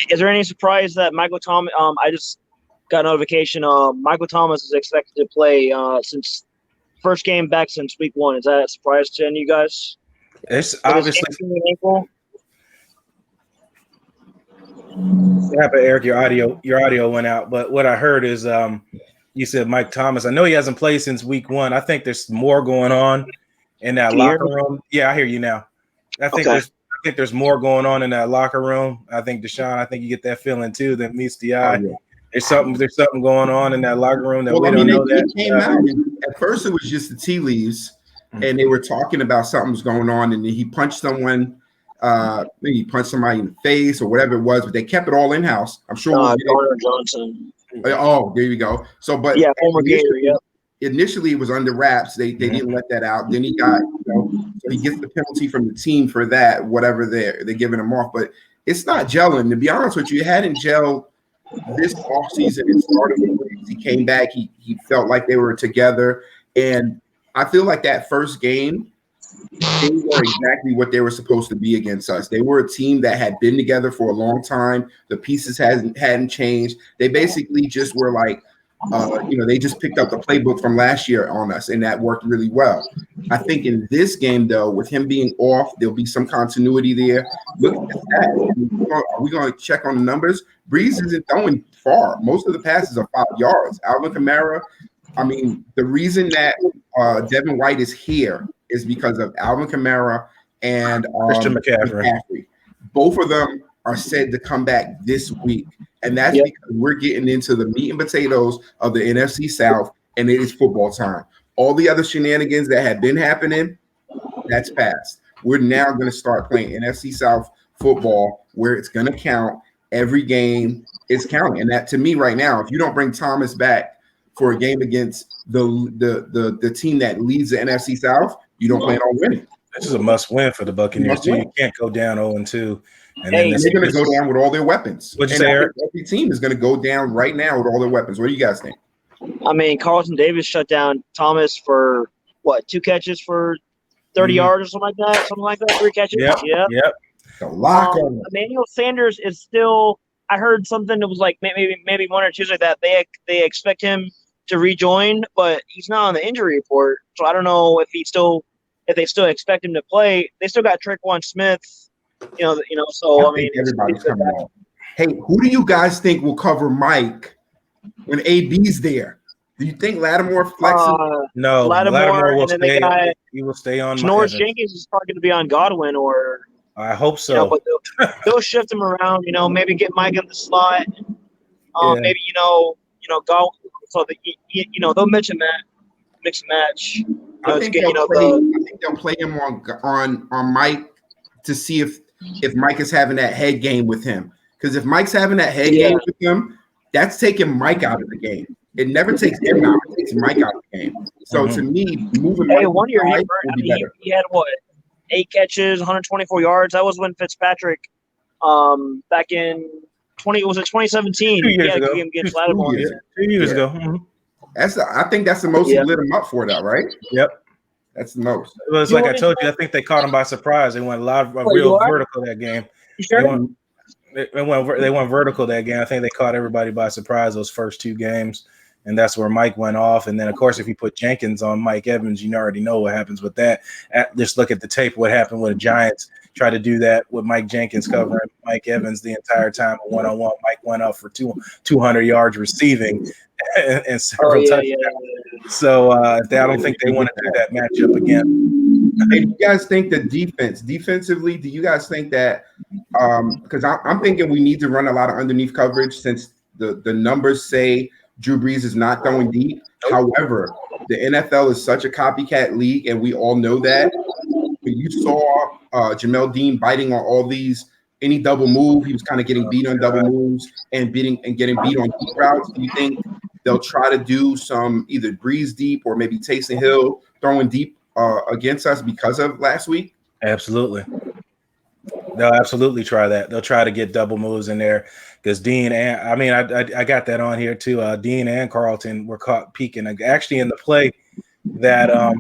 Is there any surprise that Michael Thomas? I just got a notification. Michael Thomas is expected to play since first game back since week 1. Is that a surprise to any of you guys? It's obviously. What happened, Eric? Your audio went out. But what I heard is you said Mike Thomas. I know he hasn't played since week 1. I think there's more going on in that locker room. Yeah, I hear you now. I think there's more going on in that locker room. I think Deshaun, I think you get that feeling too that meets the eye. Oh, yeah. There's something going on in that locker room that we don't know that. Came out. At first it was just the tea leaves and they were talking about something's going on and he punched someone. Maybe he punched somebody in the face or whatever it was, but they kept it all in house. I'm sure. Garner Johnson. Oh, there you go. So, but yeah, former Gator. Yeah. Initially, it was under wraps. They didn't let that out. Then he got, so he gets the penalty from the team for that. Whatever they're giving him off, but it's not gelling. To be honest with you, it hadn't gelled this offseason. It started when he came back. He felt like they were together, and I feel like that first game, they were exactly what they were supposed to be against us. They were a team that had been together for a long time. The pieces hadn't changed. They basically just were like, they just picked up the playbook from last year on us, and that worked really well. I think in this game, though, with him being off, there'll be some continuity there. Look at that. Are we going to check on the numbers? Brees isn't throwing far. Most of the passes are 5 yards. Alvin Kamara, I mean, the reason that Devin White is here is because of Alvin Kamara and Christian McCaffrey. Both of them are said to come back this week. And that's because we're getting into the meat and potatoes of the NFC South, and it is football time. All the other shenanigans that have been happening, that's past. We're now going to start playing NFC South football where it's going to count. Every game is counting. And that, to me right now, if you don't bring Thomas back for a game against the team that leads the NFC South, you don't plan on winning. This is a must-win for the Buccaneers, too. You can't go down 0-2. And then they're going to go down with all their weapons. What'd you say, Eric? Every team is going to go down right now with all their weapons. What do you guys think? I mean, Carlton Davis shut down Thomas for, 2 catches for 30 yards or something like that? 3 catches? Yep. The lock on Emmanuel Sanders is still – I heard something that was like maybe 1 or 2 like that. They expect him to rejoin, but he's not on the injury report. So I don't know if if they still expect him to play, they still got Tre'Quan Smith. So I mean, everybody's coming off. Hey, who do you guys think will cover Mike when AB's there? Do you think Lattimore flexes? No, Lattimore will and then stay. they got He will stay on. Janoris Jenkins is probably going to be on Godwin, or I hope so. but they'll shift him around. Maybe get Mike in the slot. Maybe go so that they'll mix and match. I think they'll play him on Mike to see if Mike is having that head game with him. Because if Mike's having that head game with him, that's taking Mike out of the game. It never takes him out; it takes Mike out of the game. So to me, moving. Hey, one year he had what? 8 catches, 124 yards. That was when Fitzpatrick, back in 2017. 2 years ago. Against Lattimore. 2 years ago. Mm-hmm. I think that's the most he lit him up for that, right? Yep. That's the most. It was like I told you. I think they caught him by surprise. They went real vertical that game. You sure? They went vertical that game. I think they caught everybody by surprise those first 2 games, and that's where Mike went off. And then, of course, if you put Jenkins on Mike Evans, you already know what happens with that. Just look at the tape. What happened with the Giants? Try to do that with Mike Jenkins covering Mike Evans the entire time. One-on-one, Mike went up for 200 yards receiving and several touchdowns. Yeah. So I don't think they want to do that matchup again. Hey, do you guys think the defensively, do you guys think that because I'm thinking we need to run a lot of underneath coverage since the numbers say Drew Brees is not throwing deep. However, the NFL is such a copycat league, and we all know that. When you saw Jamel Dean biting on all these, any double move, he was kind of getting beat on double moves and getting beat on deep routes. Do you think they'll try to do some either Brees deep or maybe Taysom Hill throwing deep against us because of last week? Absolutely. They'll absolutely try that. They'll try to get double moves in there because Dean and I got that on here too. Dean and Carlton were caught peeking. Actually, in the play that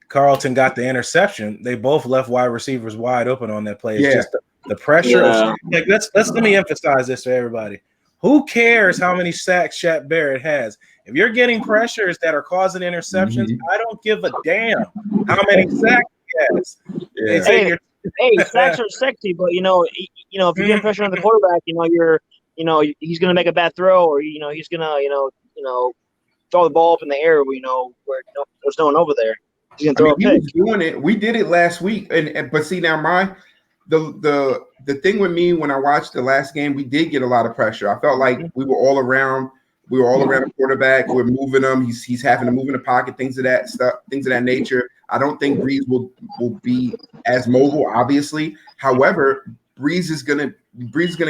Carlton got the interception, they both left wide receivers wide open on that play. It's just the pressure. Yeah. Like let me emphasize this to everybody. Who cares how many sacks Shaq Barrett has? If you're getting pressures that are causing interceptions, I don't give a damn how many sacks he has. Yeah. Hey, sacks are sexy, but if you get pressure on the quarterback, he's gonna make a bad throw, or he's gonna throw the ball up in the air, where there's no one over there. He's gonna throw a pick. He was doing it. We did it last week, but see now the thing with me when I watched the last game, we did get a lot of pressure. I felt like we were all around. We were all around the quarterback. We're moving him. He's having to move in the pocket, things of that nature. I don't think Brees will be as mobile, obviously. However, Brees is gonna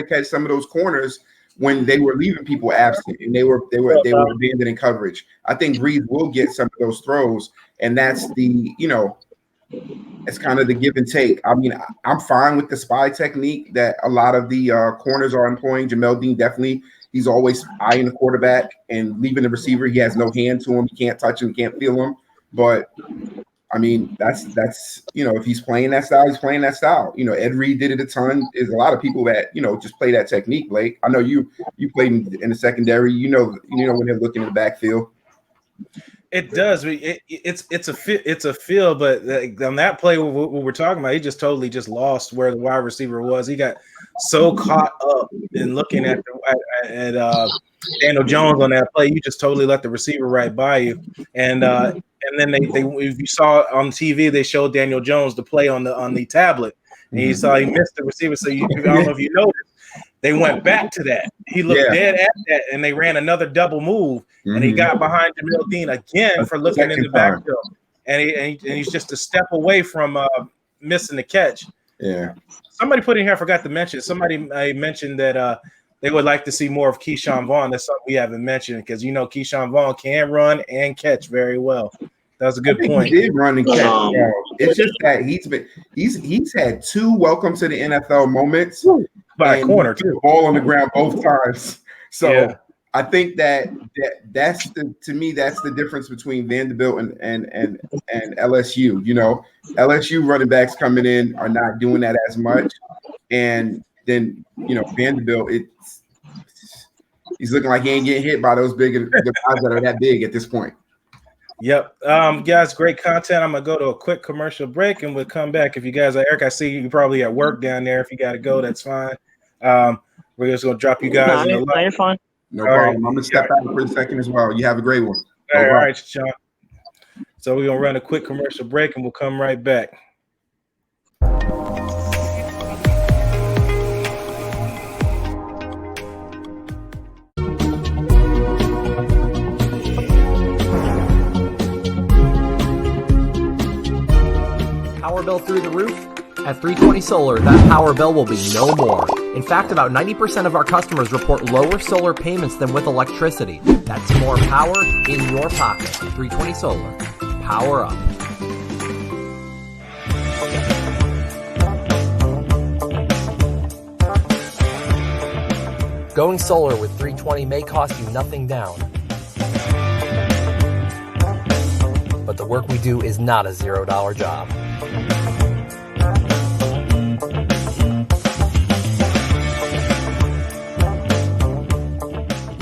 catch some of those corners when they were leaving people absent and they were abandoning coverage. I think Brees will get some of those throws, and that's it's kind of the give and take. I mean, I'm fine with the spy technique that a lot of the corners are employing. Jamel Dean definitely. He's always eyeing the quarterback and leaving the receiver. He has no hand to him. He can't touch him, can't feel him. But I mean, that's if he's playing that style, he's playing that style. Ed Reed did it a ton. There's a lot of people that just play that technique. Blake, I know you played in the secondary. You know when they're looking in the backfield. It does. It's a feel, but on that play what we're talking about, he just totally just lost where the wide receiver was. He got so caught up in looking at Daniel Jones on that play, you just totally let the receiver right by you. And then they if you saw on TV, they showed Daniel Jones the play on the tablet, and you saw he missed the receiver. So I don't know if you noticed. They went back to that. He looked dead at that, and they ran another double move, and he got behind Jamel Dean again for looking in the backfield. And he's just a step away from missing the catch. Yeah. Somebody put in here, I forgot to mention. Somebody mentioned that they would like to see more of Keyshawn Vaughn. That's something we haven't mentioned because Keyshawn Vaughn can run and catch very well. That was a good point. He did run and catch. It's just that he's had 2 welcome to the NFL moments. By a corner too, ball on the ground both times. So I think that's the difference between Vanderbilt and LSU. LSU running backs coming in are not doing that as much, and then Vanderbilt, he's looking like he ain't getting hit by those big the guys that are that big at this point. Yep. Guys, great content. I'm gonna go to a quick commercial break and we'll come back. If you guys are Eric, I see you probably at work down there. If you gotta go, that's fine. We're just gonna drop you guys in the line. You're fine. No problem. I'm gonna step out for a second as well. You have a great one. All right, Sean. So we're gonna run a quick commercial break and we'll come right back. Power bill through the roof? At 320 Solar, that power bill will be no more. In fact, about 90% of our customers report lower solar payments than with electricity. That's more power in your pocket. 320 Solar. Power up. Going solar with 320 may cost you nothing down. But the work we do is not a $0 job.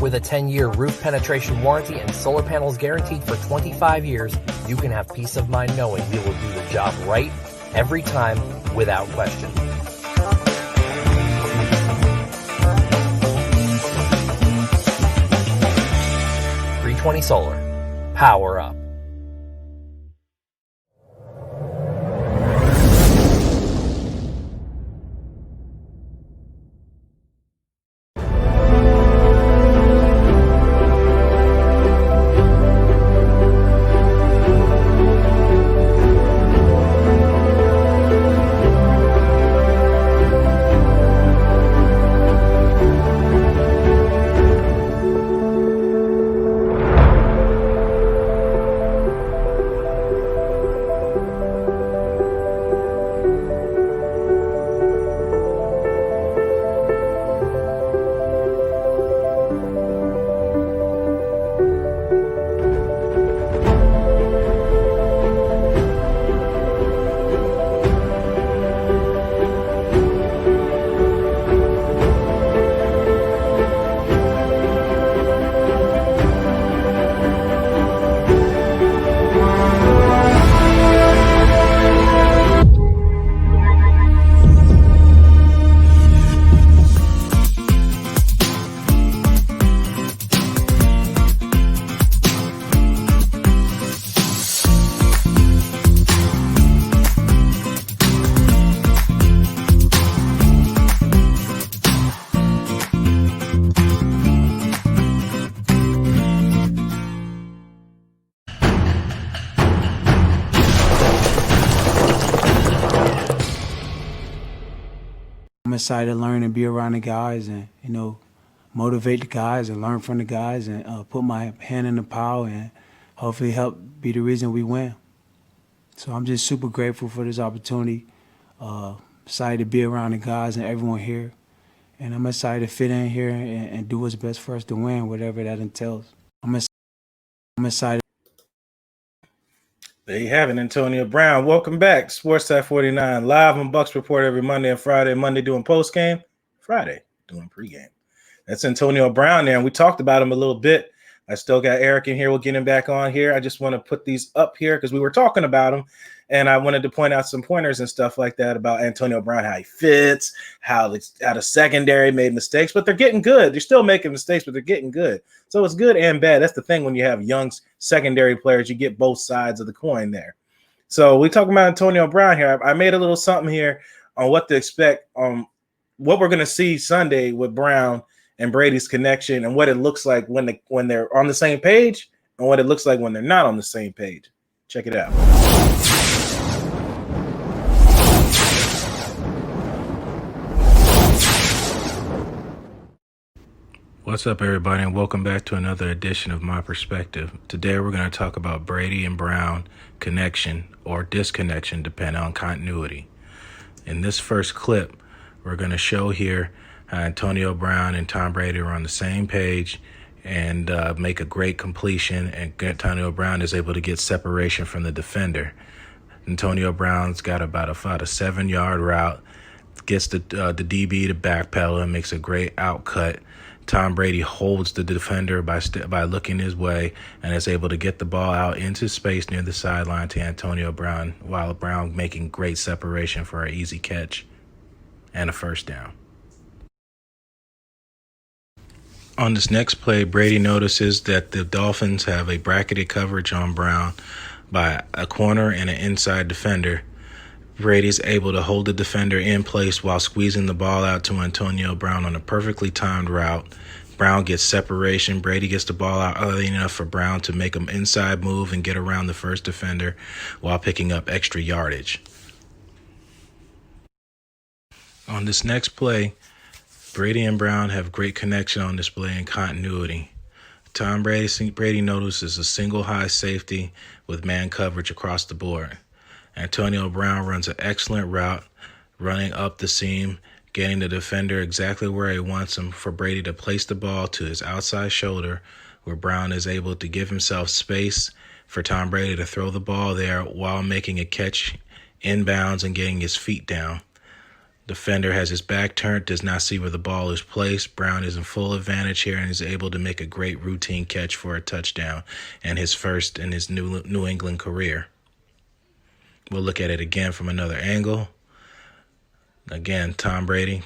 With a 10-year roof penetration warranty and solar panels guaranteed for 25 years, you can have peace of mind knowing we will do the job right every time without question. .320 Solar. Power up. I'm excited to learn and be around the guys and, motivate the guys and learn from the guys and put my hand in the pile and hopefully help be the reason we win. So I'm just super grateful for this opportunity. Excited to be around the guys and everyone here. And I'm excited to fit in here and do what's best for us to win, whatever that entails. I'm excited. There you have it, Antonio Brown. Welcome back. Sports Talk49 live on Bucs Report every Monday and Friday. Monday doing post-game, Friday doing pre-game. That's Antonio Brown there, and we talked about him a little bit. I still got Eric in here. We'll get him back on here. I just want to put these up here because we were talking about him, and I wanted to point out some pointers and stuff like that about Antonio Brown, how he fits, how the secondary made mistakes, but they're getting good. They're still making mistakes, but they're getting good. So it's good and bad. That's the thing when you have young secondary players, you get both sides of the coin there. So we talking about Antonio Brown here. I made a little something here on what to expect, what we're going to see Sunday with Brown and Brady's connection and what it looks like when they're on the same page and what it looks like when they're not on the same page. Check it out. What's up, everybody, and welcome back to another edition of My Perspective. Today we're going to talk about Brady and Brown connection or disconnection depending on continuity. In this first clip, we're going to show here how Antonio Brown and Tom Brady are on the same page and make a great completion, and Antonio Brown is able to get separation from the defender. Antonio Brown's got about a 7-yard route, gets the DB to backpedal and makes a great out cut Tom Brady holds the defender by looking his way and is able to get the ball out into space near the sideline to Antonio Brown, while Brown making great separation for an easy catch and a first down. On this next play, Brady notices that the Dolphins have a bracketed coverage on Brown by a corner and an inside defender. Brady's able to hold the defender in place while squeezing the ball out to Antonio Brown on a perfectly timed route. Brown gets separation. Brady gets the ball out early enough for Brown to make an inside move and get around the first defender while picking up extra yardage. On this next play, Brady and Brown have great connection on display and continuity. Brady notices a single high safety with man coverage across the board. Antonio Brown runs an excellent route, running up the seam, getting the defender exactly where he wants him for Brady to place the ball to his outside shoulder, where Brown is able to give himself space for Tom Brady to throw the ball there while making a catch inbounds and getting his feet down. Defender has his back turned, does not see where the ball is placed. Brown is in full advantage here and is able to make a great routine catch for a touchdown and his first in his New England career. We'll look at it again from another angle. Again, Tom Brady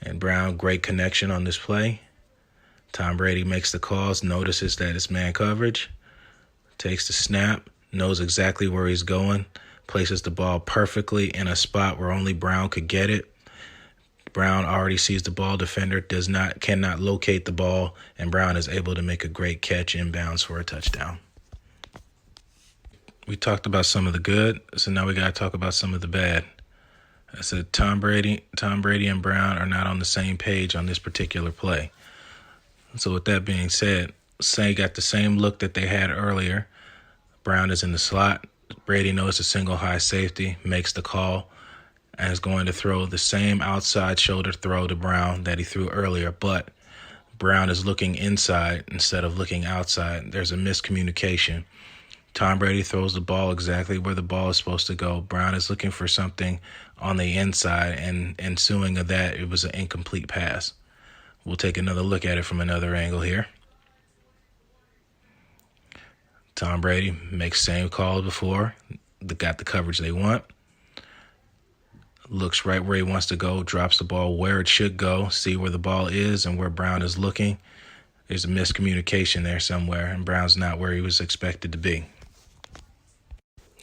and Brown, great connection on this play. Tom Brady makes the calls, notices that it's man coverage, takes the snap, knows exactly where he's going, places the ball perfectly in a spot where only Brown could get it. Brown already sees the ball. Defender cannot locate the ball, and Brown is able to make a great catch inbounds for a touchdown. We talked about some of the good, so now we got to talk about some of the bad. I said Tom Brady and Brown are not on the same page on this particular play. So with that being said, Say got the same look that they had earlier. Brown is in the slot. Brady knows a single high safety, makes the call, and is going to throw the same outside shoulder throw to Brown that he threw earlier, but Brown is looking inside instead of looking outside. There's a miscommunication. Tom Brady throws the ball exactly where the ball is supposed to go. Brown is looking for something on the inside, and ensuing of that, it was an incomplete pass. We'll take another look at it from another angle here. Tom Brady makes same call as before. They got the coverage they want. Looks right where he wants to go, drops the ball where it should go, see where the ball is and where Brown is looking. There's a miscommunication there somewhere, and Brown's not where he was expected to be.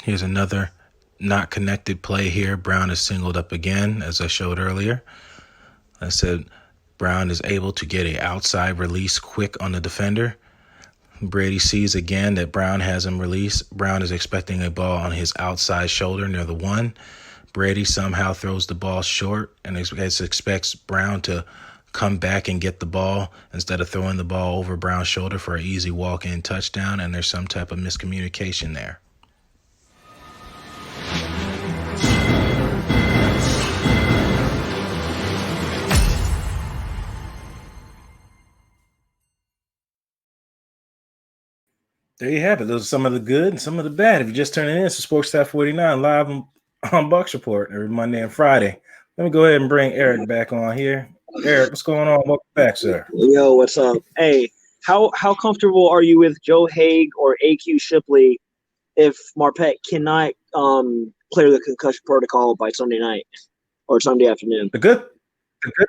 Here's another not connected play here. Brown is singled up again, as I showed earlier. I said Brown is able to get an outside release quick on the defender. Brady sees again that Brown has him released. Brown is expecting a ball on his outside shoulder near the 1. Brady somehow throws the ball short and expects Brown to come back and get the ball instead of throwing the ball over Brown's shoulder for an easy walk-in touchdown, and there's some type of miscommunication there. There you have it. Those are some of the good and some of the bad. If you're just turning in, it's Sports Talk49 live on Bucs Report every Monday and Friday. Let me go ahead and bring Eric back on here. Eric, what's going on? Welcome back, sir. Yo, what's up? Hey, how comfortable are you with Joe Haeg or AQ Shipley if Marpet cannot clear the concussion protocol by Sunday night or Sunday afternoon? The good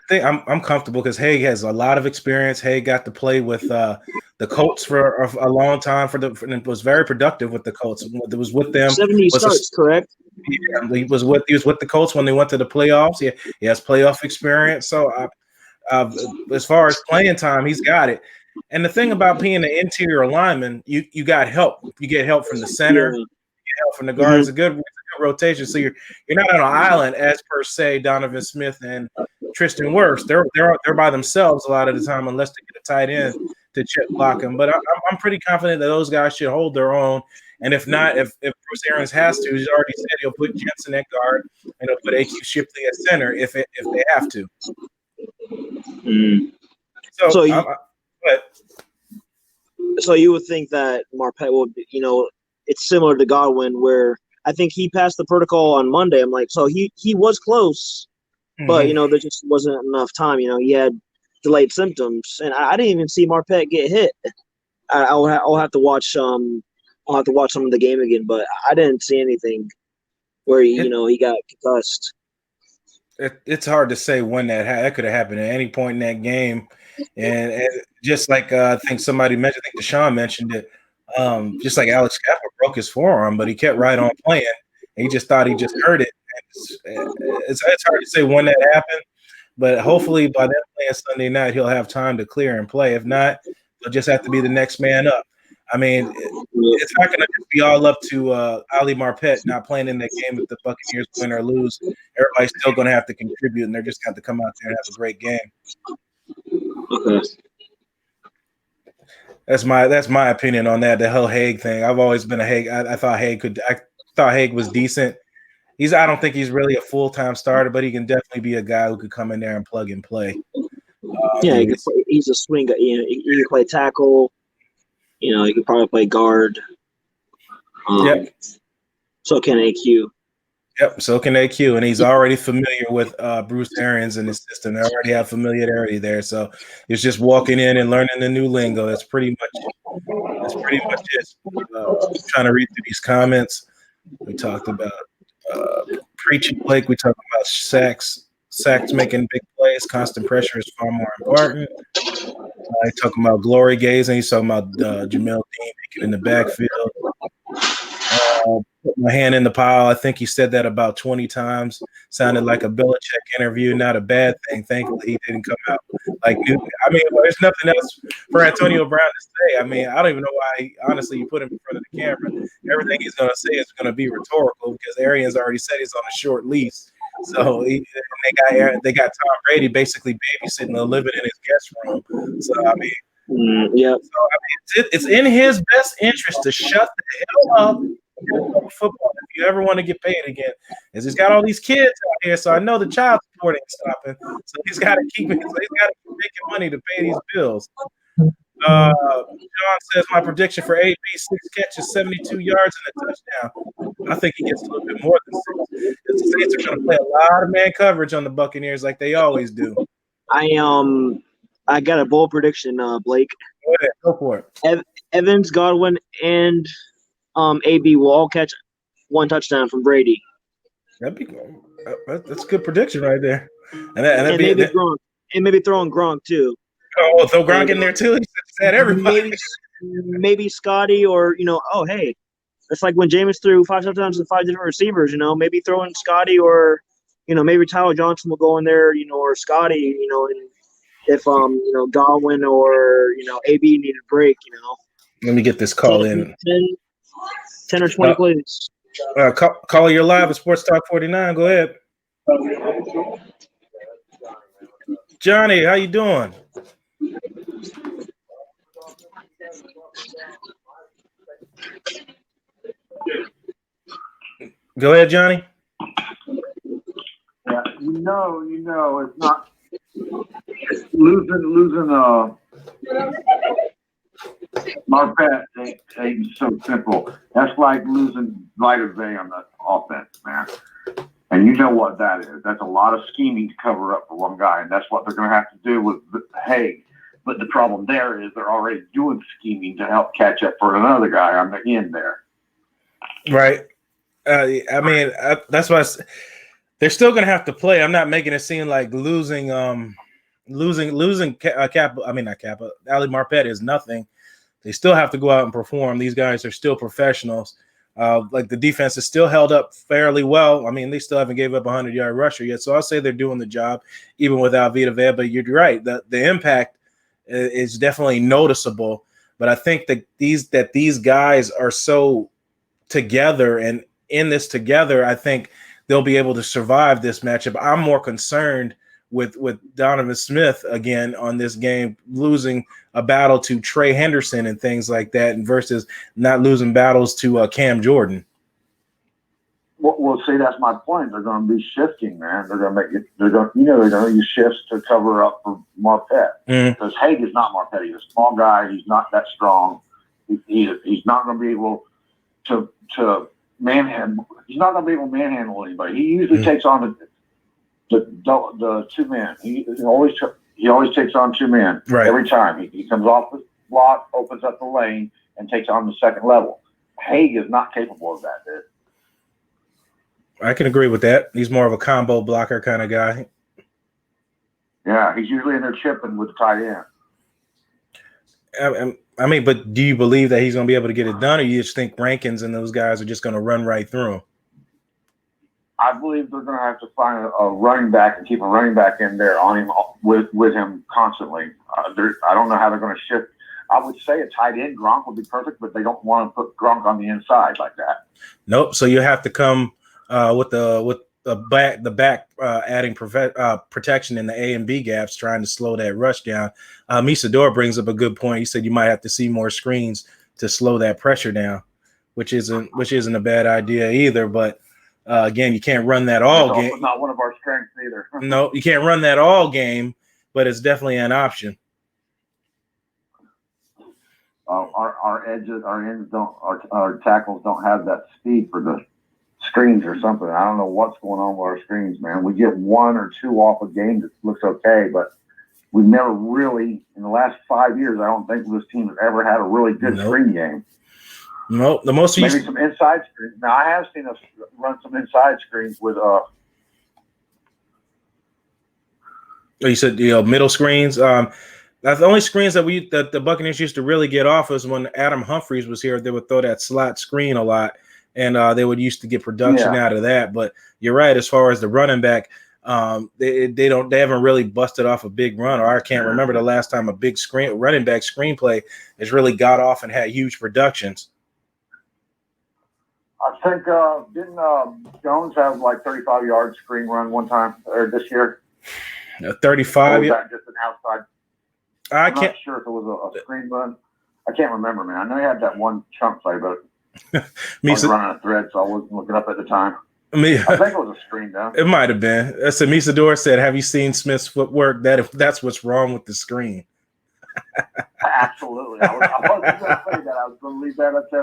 thing, I'm comfortable because Haeg has a lot of experience. Haeg got to play with the Colts for a long time and was very productive with the Colts. It was with them. 70 starts, correct? Yeah, he was with the Colts when they went to the playoffs. He has playoff experience. So as far as playing time, he's got it. And the thing about being an interior lineman, you got help. You get help from the center, you get help from the guard. It's a good rotation. So you're not on an island as per se Donovan Smith and Tristan Wirfs. They're by themselves a lot of the time unless they get a tight end to chip block them. But I'm pretty confident that those guys should hold their own. And if not, if Bruce Arians has to, he's already said he'll put Jensen at guard and he'll put AQ Shipley at center if they have to. So you would think that Marpet would, it's similar to Godwin, where I think he passed the protocol on Monday. I'm like, so he was close, but there just wasn't enough time. He had delayed symptoms, and I didn't even see Marpet get hit. I'll have to watch I'll have to watch some of the game again, but I didn't see anything where he got concussed. It's hard to say when that could have happened at any point in that game, and just like I think somebody mentioned, I think Deshaun mentioned it. Just like Alex Kappa broke his forearm, but he kept right on playing. And he just thought he just hurt it. It's hard to say when that happened, but hopefully by them playing Sunday night, he'll have time to clear and play. If not, he'll just have to be the next man up. I mean, it's not going to be all up to Ali Marpet not playing in that game if the Buccaneers win or lose. Everybody's still going to have to contribute, and they're just going to have to come out there and have a great game. Okay. That's my opinion on that. The whole Haig thing. I've always been a Haig. I thought Haig was decent. I don't think he's really a full-time starter, but he can definitely be a guy who could come in there and plug and play. He's a swing guy. He can play tackle. He could probably play guard. Yep. So can AQ. Yep, so can AQ, and he's already familiar with Bruce Arians and his system. They already have familiarity there, so it's just walking in and learning the new lingo. That's pretty much it. Trying to read through these comments. We talked about preaching Blake. We talked about sacks making big plays. Constant pressure is far more important. He's talking about glory gazing. He's talking about Jamel Dean picking in the backfield. Put my hand in the pile. I think he said that about 20 times. Sounded like a Belichick interview. Not a bad thing. Thankfully, he didn't come out like Newton. I mean, there's nothing else for Antonio Brown to say. I mean, I don't even know why, honestly, you put him in front of the camera. Everything he's going to say is going to be rhetorical because Arians already said he's on a short lease. So they got Tom Brady basically babysitting the living in his guest room. So, I mean, it's in his best interest to shut the hell up in football if you ever want to get paid again. Because he's got all these kids out here, so I know the child support ain't stopping. So he's got to keep making money to pay these bills. John says my prediction for AB 6 catches, 72 yards and a touchdown. I think he gets a little bit more than 6. The Saints are going to play a lot of man coverage on the Buccaneers like they always do. I got a bold prediction, Blake. Go ahead, go for it. Evans, Godwin, and AB will all catch one touchdown from Brady. That's a good prediction right there. And maybe throwing Gronk too. Oh, throw Gronk in there too. He said everybody. Maybe Scotty or hey, it's like when Jameis threw 5 touchdowns to 5 different receivers. Maybe throwing Scotty or maybe Tyler Johnson will go in there. Or Scotty. And if Godwin or AB need a break. Let me get this call in. 10 or 20 plays. Call your live at Sports Talk 49. Go ahead. Johnny, how you doing? Go ahead, Johnny. Yeah, it's not losing Marpet ain't so simple. That's like losing Vitae on the offense, man. And you know what that is. That's a lot of scheming to cover up for one guy, and that's what they're going to have to do with Haig. But the problem there is they're already doing scheming to help catch up for another guy on the end there. Right. That's why they're still going to have to play. I'm not making it seem like losing Kappa. I mean, not Kappa. Ali Marpet is nothing. They still have to go out and perform. These guys are still professionals. Like the defense is still held up fairly well. I mean, they still haven't gave up a 100-yard rusher yet. So I'll say they're doing the job even without Vita Vea. But you're right. The impact is definitely noticeable. But I think that these guys are so together and in this together, I think they'll be able to survive this matchup. I'm more concerned with Donovan Smith again on this game, losing a battle to Trey Henderson and things like that, and versus not losing battles to Cam Jordan. Well, see, that's my point. They're going to be shifting, man. They're going to make it. They're going to use shifts to cover up for Marpet because Haig is not Marpet. He's a small guy. He's not that strong. He's not going to be able to manhandle. He's not going to be able to manhandle anybody. He usually takes on the two men. He he always takes on two men every time. He comes off the block, opens up the lane, and takes on the second level. Haig is not capable of that, dude. I can agree with that. He's more of a combo blocker kind of guy. Yeah, he's usually in there chipping with the tight end. I mean, but do you believe that he's going to be able to get it done, or you just think Rankins and those guys are just going to run right through him? I believe they're going to have to find a running back and keep a running back in there on him with him constantly. I don't know how they're going to shift. I would say a tight end Gronk would be perfect, but they don't want to put Gronk on the inside like that. Nope. So you have to come with the back adding protection in the A and B gaps, trying to slow that rush down. Misador brings up a good point. He said you might have to see more screens to slow that pressure down, which isn't a bad idea either. But again, you can't run that all game. Not one of our strengths either. No, you can't run that all game, but it's definitely an option. Our tackles don't have that speed for the screens or something. I don't know what's going on with our screens, man. We get one or two off a game that looks okay, but we've never really, in the last 5 years, I don't think this team has ever had a really good screen game. No, the most maybe some inside screens. Now I have seen us run some inside screens with you said middle screens. That's the only screens that the Buccaneers used to really get off was when Adam Humphries was here. They would throw that slot screen a lot, and they would used to get production out of that. But you're right, as far as the running back, they haven't really busted off a big run, or I can't remember the last time a big running back screenplay has really got off and had huge productions. I think didn't Jones have like 35-yard screen run one time or this year? 35. Or was that just an outside? I'm not sure if it was a screen run. I can't remember, man. I know he had that one chunk play, but I was running a thread, so I wasn't looking up at the time. I think it was a screen, though. It might have been. That's Misador said, "Have you seen Smith's footwork? That's what's wrong with the screen." Absolutely. I wasn't going to say that. I was going to leave that up to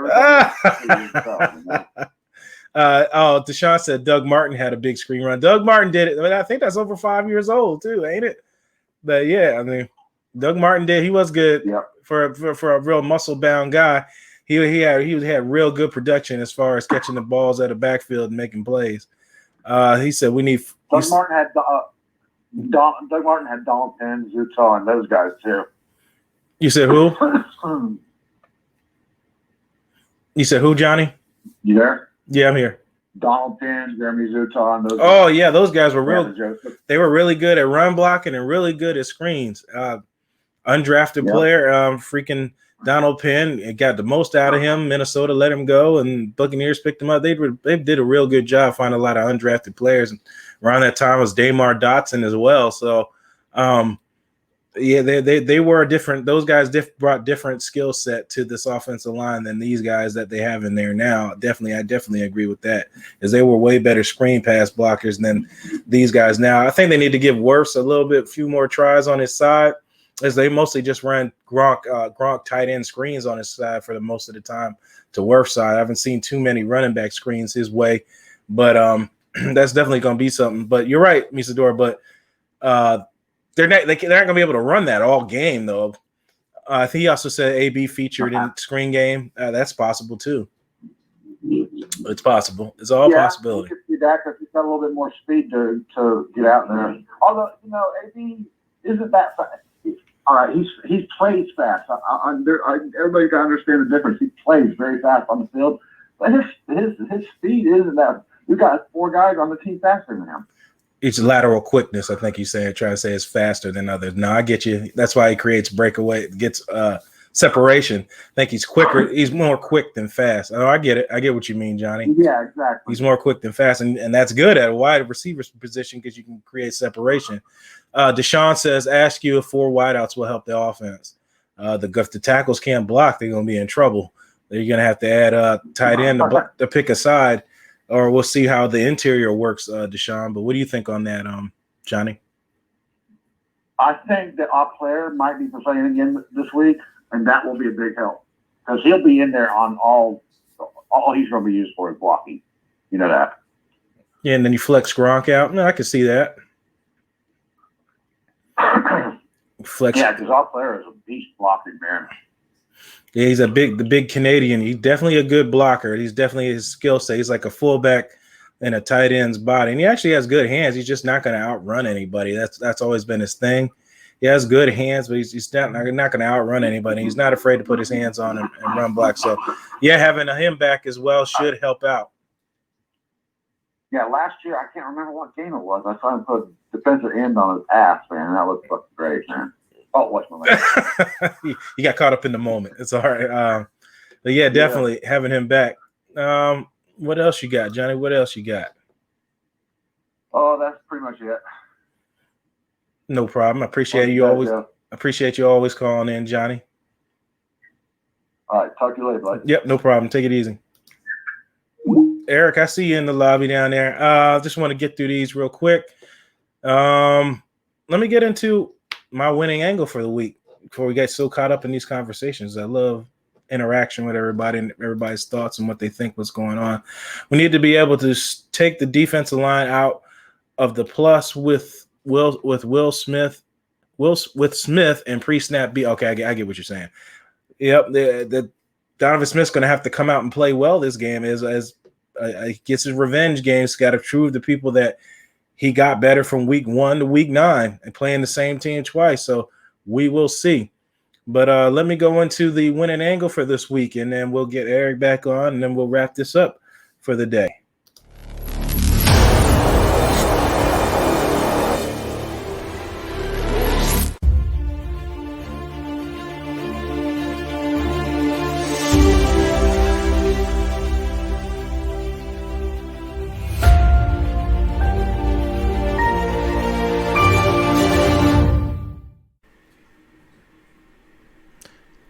everybody. Deshaun said Doug Martin had a big screen run. Doug Martin did it. I think that's over 5 years old too, ain't it? But yeah, I mean, Doug Martin did. He was good for a real muscle bound guy. He had real good production as far as catching the balls out of backfield and making plays. He said we need. Doug Martin had Donald Penn, Utah, and those guys too. You said who? You said who, Johnny? You there? Yeah, I'm here. Donald Penn, Jeremy Utah, and those. Oh yeah, those guys were real. They were really good at run blocking and really good at screens. Undrafted player, freaking Donald Penn. It got the most out of him. Minnesota let him go, and Buccaneers picked him up. They did a real good job finding a lot of undrafted players. And around that time was Damar Dotson as well. So, yeah, they were different. Those guys brought different skill set to this offensive line than these guys that they have in there now. I definitely agree with that, as they were way better screen pass blockers than these guys now. I think they need to give Wirfs a few more tries on his side, as they mostly just ran Gronk tight end screens on his side for the most of the time to Wirfs' side. I haven't seen too many running back screens his way, but that's definitely going to be something. But you're right, Misador, but they're not going to be able to run that all game, though. I think he also said AB featured in screen game. That's possible, too. It's possible. It's all possibility. You could see that because he's got a little bit more speed to get out there. Although, AB isn't that fast. All right, he plays fast. Everybody got to understand the difference. He plays very fast on the field, but his speed isn't that. We've got 4 guys on the team faster than him. It's lateral quickness, I think he's trying to say is faster than others. No, I get you. That's why he creates breakaway, gets separation. I think he's quicker. He's more quick than fast. Oh, I get it. I get what you mean, Johnny. Yeah, exactly. He's more quick than fast, and that's good at a wide receiver position because you can create separation. Deshaun says, ask you if 4 wideouts will help the offense. If the tackles can't block, they're going to be in trouble. They're going to have to add tight end to pick a side, or we'll see how the interior works, Deshaun. But what do you think on that, Johnny? I think that our player might be playing again this week, and that will be a big help because he'll be in there on all he's going to be used for is blocking. You know that. Yeah, and then you flex Gronk out. No, I can see that. Flex. Yeah, because our player is a beast blocking, man. Yeah, he's the big Canadian. He's definitely a good blocker. He's definitely his skill set. He's like a fullback in a tight end's body, and he actually has good hands. He's just not going to outrun anybody. That's always been his thing. He has good hands, but he's not going to outrun anybody. He's not afraid to put his hands on him and run block. So, yeah, having him back as well should help out. Yeah, last year, I can't remember what game it was. I saw him put defensive end on his ass, man. That was fucking great, man. Oh, what's my name? You got caught up in the moment. It's all right. But, yeah, definitely having him back. What else you got, Johnny? What else you got? Oh, that's pretty much it. No problem. I appreciate you always calling in, Johnny. All right, talk to you later, bud. Yep, no problem. Take it easy. Eric, I see you in the lobby down there. Just want to get through these real quick. Let me get into my winning angle for the week before we get so caught up in these conversations. I love interaction with everybody and everybody's thoughts and what they think was going on. We need to be able to take the defensive line out of the plus with Smith and pre-snap B. Okay, I get what you're saying. Yep, the Donovan Smith's going to have to come out and play well this game as gets his revenge game. He's got to prove to people that he got better from week 1 to week 9 and playing the same team twice. So we will see. But let me go into the winning angle for this week, and then we'll get Eric back on, and then we'll wrap this up for the day.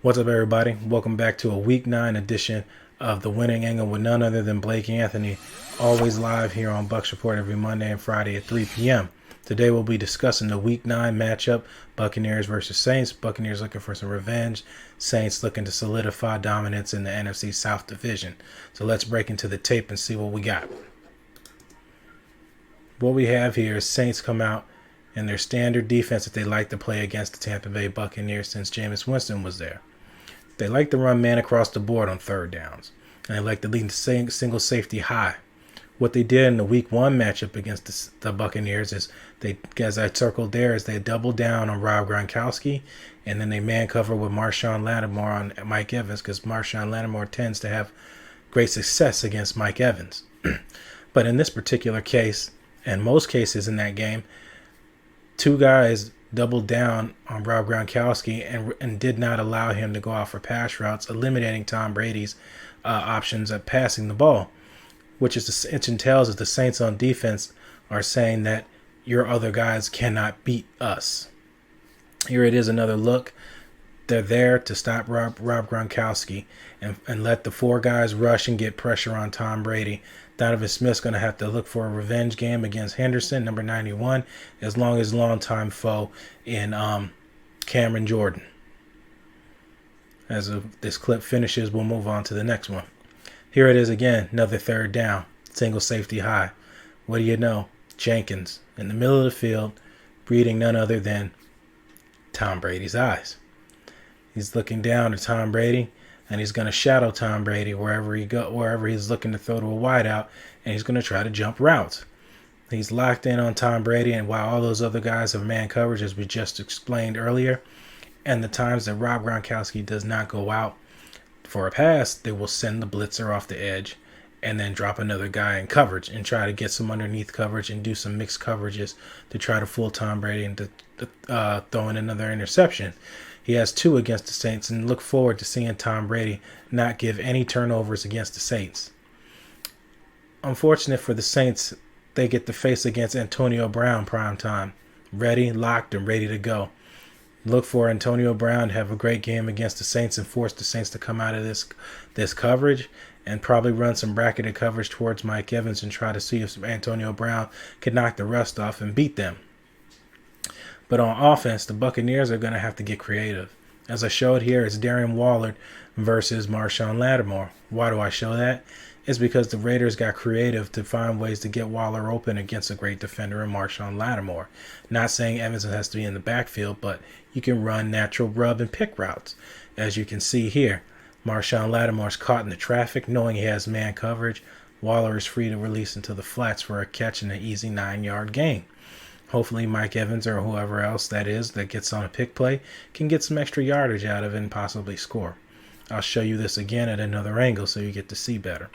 What's up, everybody? Welcome back to a Week 9 edition of The Winning Angle with none other than Blake Anthony, always live here on Bucs Report every Monday and Friday at 3 p.m. Today we'll be discussing the Week 9 matchup, Buccaneers versus Saints. Buccaneers looking for some revenge, Saints looking to solidify dominance in the NFC South Division. So let's break into the tape and see what we got. What we have here is Saints come out in their standard defense that they like to play against the Tampa Bay Buccaneers since Jameis Winston was there. They like to run man across the board on third downs, and they like to lead the single safety high. What they did in the Week 1 matchup against the Buccaneers is as I circled there, is they doubled down on Rob Gronkowski, and then they man cover with Marshawn Lattimore on Mike Evans, because Marshawn Lattimore tends to have great success against Mike Evans. But in this particular case, and most cases in that game, two guys doubled down on Rob Gronkowski and did not allow him to go out for pass routes, eliminating Tom Brady's options at passing the ball, which entails that the Saints on defense are saying that your other guys cannot beat us. Here it is, another look. They're there to stop Rob Gronkowski and let the four guys rush and get pressure on Tom Brady. Donovan Smith's going to have to look for a revenge game against Henderson, number 91, as long as longtime foe in Cameron Jordan. As this clip finishes, we'll move on to the next one. Here it is again, another third down, single safety high. What do you know? Jenkins in the middle of the field, breathing none other than Tom Brady's eyes. He's looking down at Tom Brady, and he's going to shadow Tom Brady wherever he's looking to throw to a wideout, and he's going to try to jump routes. He's locked in on Tom Brady, and while all those other guys have man coverage, as we just explained earlier, and the times that Rob Gronkowski does not go out for a pass, they will send the blitzer off the edge and then drop another guy in coverage and try to get some underneath coverage and do some mixed coverages to try to fool Tom Brady into throwing another interception. He has 2 against the Saints, and look forward to seeing Tom Brady not give any turnovers against the Saints. Unfortunate for the Saints, they get to face against Antonio Brown prime time, ready, locked, and ready to go. Look for Antonio Brown to have a great game against the Saints and force the Saints to come out of this coverage and probably run some bracketed coverage towards Mike Evans and try to see if Antonio Brown can knock the rust off and beat them. But on offense, the Buccaneers are going to have to get creative. As I showed here, it's Darren Waller versus Marshawn Lattimore. Why do I show that? is because the Raiders got creative to find ways to get Waller open against a great defender in Marshawn Lattimore. Not saying Evans has to be in the backfield, but you can run natural rub and pick routes. As you can see here, Marshawn Lattimore's caught in the traffic, knowing he has man coverage. Waller is free to release into the flats for a catch and an easy 9-yard gain. Hopefully Mike Evans or whoever else that is that gets on a pick play can get some extra yardage out of it and possibly score. I'll show you this again at another angle so you get to see better.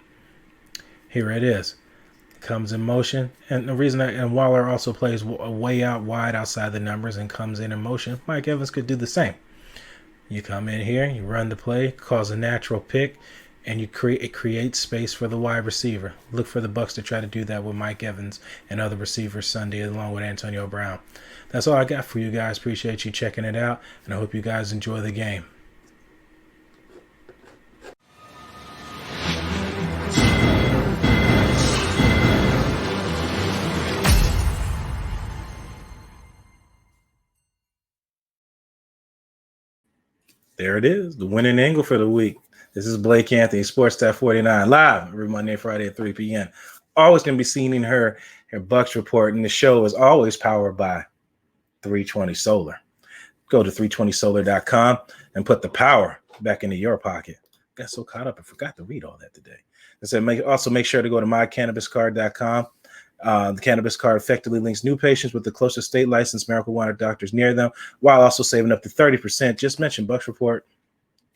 Here it is. Comes in motion, and the reason and Waller also plays way out wide outside the numbers and comes in motion. Mike Evans could do the same. You come in here, you run the play, cause a natural pick, and it creates space for the wide receiver. Look for the Bucs to try to do that with Mike Evans and other receivers Sunday along with Antonio Brown. That's all I got for you guys. Appreciate you checking it out, and I hope you guys enjoy the game. There it is, the winning angle for the week. This is Blake Anthony, Sports Talk49, live every Monday and Friday at 3 p.m. Always going to be seeing her Bucs report, and the show is always powered by 320 Solar. Go to 320solar.com and put the power back into your pocket. Got so caught up, I forgot to read all that today. I said, also make sure to go to mycannabiscard.com. The cannabis card effectively links new patients with the closest state licensed marijuana doctors near them, while also saving up to 30%. Just mention Bucs Report,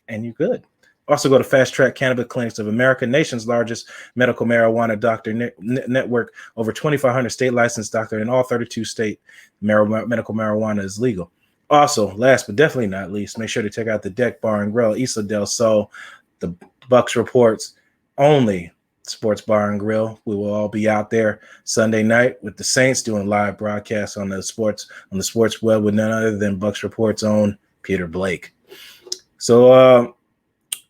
and you're good. Also go to Fast Track Cannabis Clinics of America, nation's largest medical marijuana doctor network. Over 2,500 state licensed doctors in all 32 states. Medical marijuana is legal. Also, last but definitely not least, make sure to check out the Deck Bar and Grill, Isla del Sol, the Bucs Report's only sports bar and grill. We will all be out there Sunday night with the Saints doing live broadcasts on the sports web with none other than Bucs Report's own Peter Blake. So,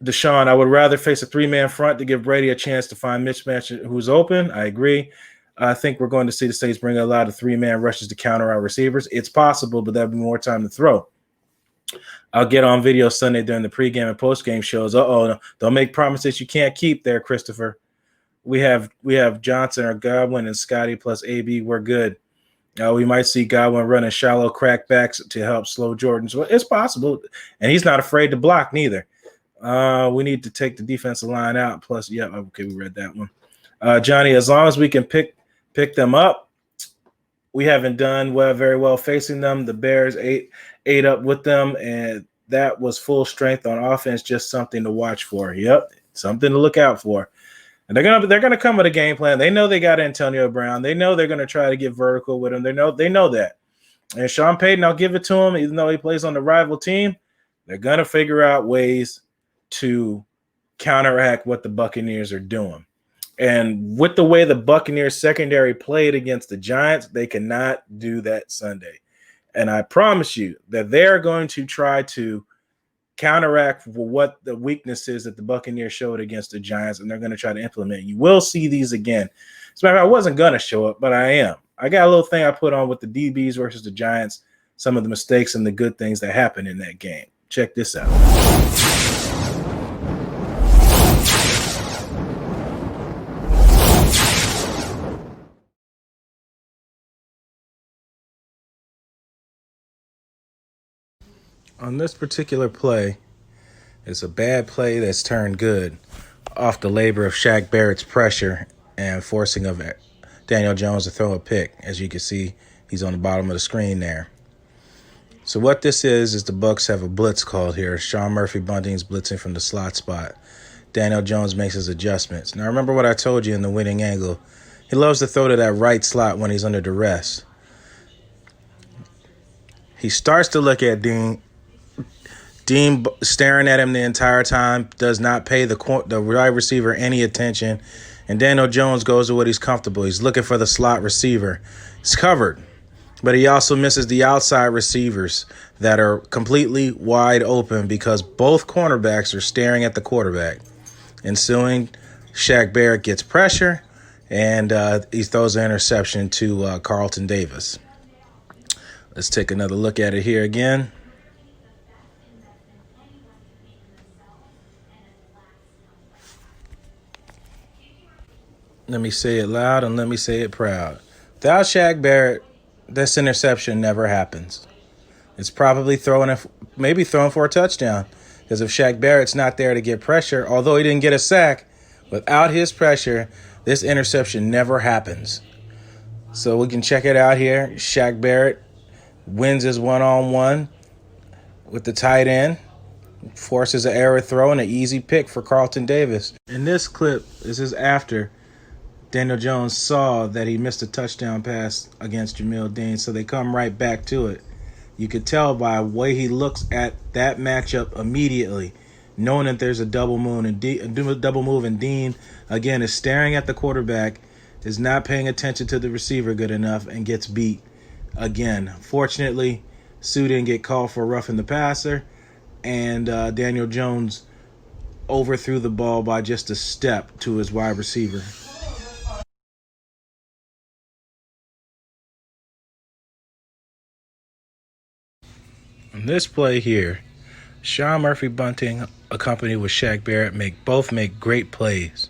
Deshaun, I would rather face a 3-man front to give Brady a chance to find mismatch who's open. I agree. I think we're going to see the Saints bring a lot of 3-man rushes to counter our receivers. It's possible, but that'll be more time to throw. I'll get on video Sunday during the pregame and postgame shows. Don't make promises you can't keep there, Christopher. We have Johnson or Godwin and Scotty plus AB. We're good. We might see Godwin running shallow crackbacks to help slow Jordan. So it's possible, and he's not afraid to block neither. We need to take the defensive line out. Plus, yeah, okay, we read that one. Johnny, as long as we can pick them up, we haven't done very well facing them. The Bears ate up with them, and that was full strength on offense. Just something to watch for. Yep, something to look out for. And they're gonna come with a game plan. They know they got Antonio Brown. They know they're gonna try to get vertical with him. They know that. And Sean Payton, I'll give it to him, even though he plays on the rival team, they're gonna figure out ways to counteract what the Buccaneers are doing. And with the way the Buccaneers secondary played against the Giants, they cannot do that Sunday. And I promise you that they're going to try to counteract what the weakness is that the Buccaneers showed against the Giants, and they're going to try to implement. You will see these again. As a matter of fact, I wasn't going to show up, but I am. I got a little thing I put on with the DBs versus the Giants, some of the mistakes and the good things that happened in that game. Check this out. On this particular play, it's a bad play that's turned good off the labor of Shaq Barrett's pressure and forcing of Daniel Jones to throw a pick. As you can see, he's on the bottom of the screen there. So what this is the Bucs have a blitz called here. Sean Murphy Bunting's blitzing from the slot spot. Daniel Jones makes his adjustments. Now remember what I told you in the winning angle. He loves to throw to that right slot when he's under duress. He starts to look at Dean staring at him the entire time, does not pay the wide receiver any attention, and Daniel Jones goes to what he's comfortable. He's looking for the slot receiver. It's covered, but he also misses the outside receivers that are completely wide open because both cornerbacks are staring at the quarterback. Ensuing, Shaq Barrett gets pressure, and he throws an interception to Carlton Davis. Let's take another look at it here again. Let me say it loud and let me say it proud. Without Shaq Barrett, this interception never happens. It's probably maybe thrown for a touchdown. Because if Shaq Barrett's not there to get pressure, although he didn't get a sack, without his pressure, this interception never happens. So we can check it out here. Shaq Barrett wins his one-on-one with the tight end. Forces an error throw and an easy pick for Carlton Davis. In this clip, this is after Daniel Jones saw that he missed a touchdown pass against Jamil Dean, so they come right back to it. You could tell by the way he looks at that matchup immediately, knowing that there's a double move, and Dean, again, is staring at the quarterback, is not paying attention to the receiver good enough, and gets beat again. Fortunately, Sue didn't get called for roughing the passer, and Daniel Jones overthrew the ball by just a step to his wide receiver. On this play here, Sean Murphy-Bunting, accompanied with Shaq Barrett, both make great plays.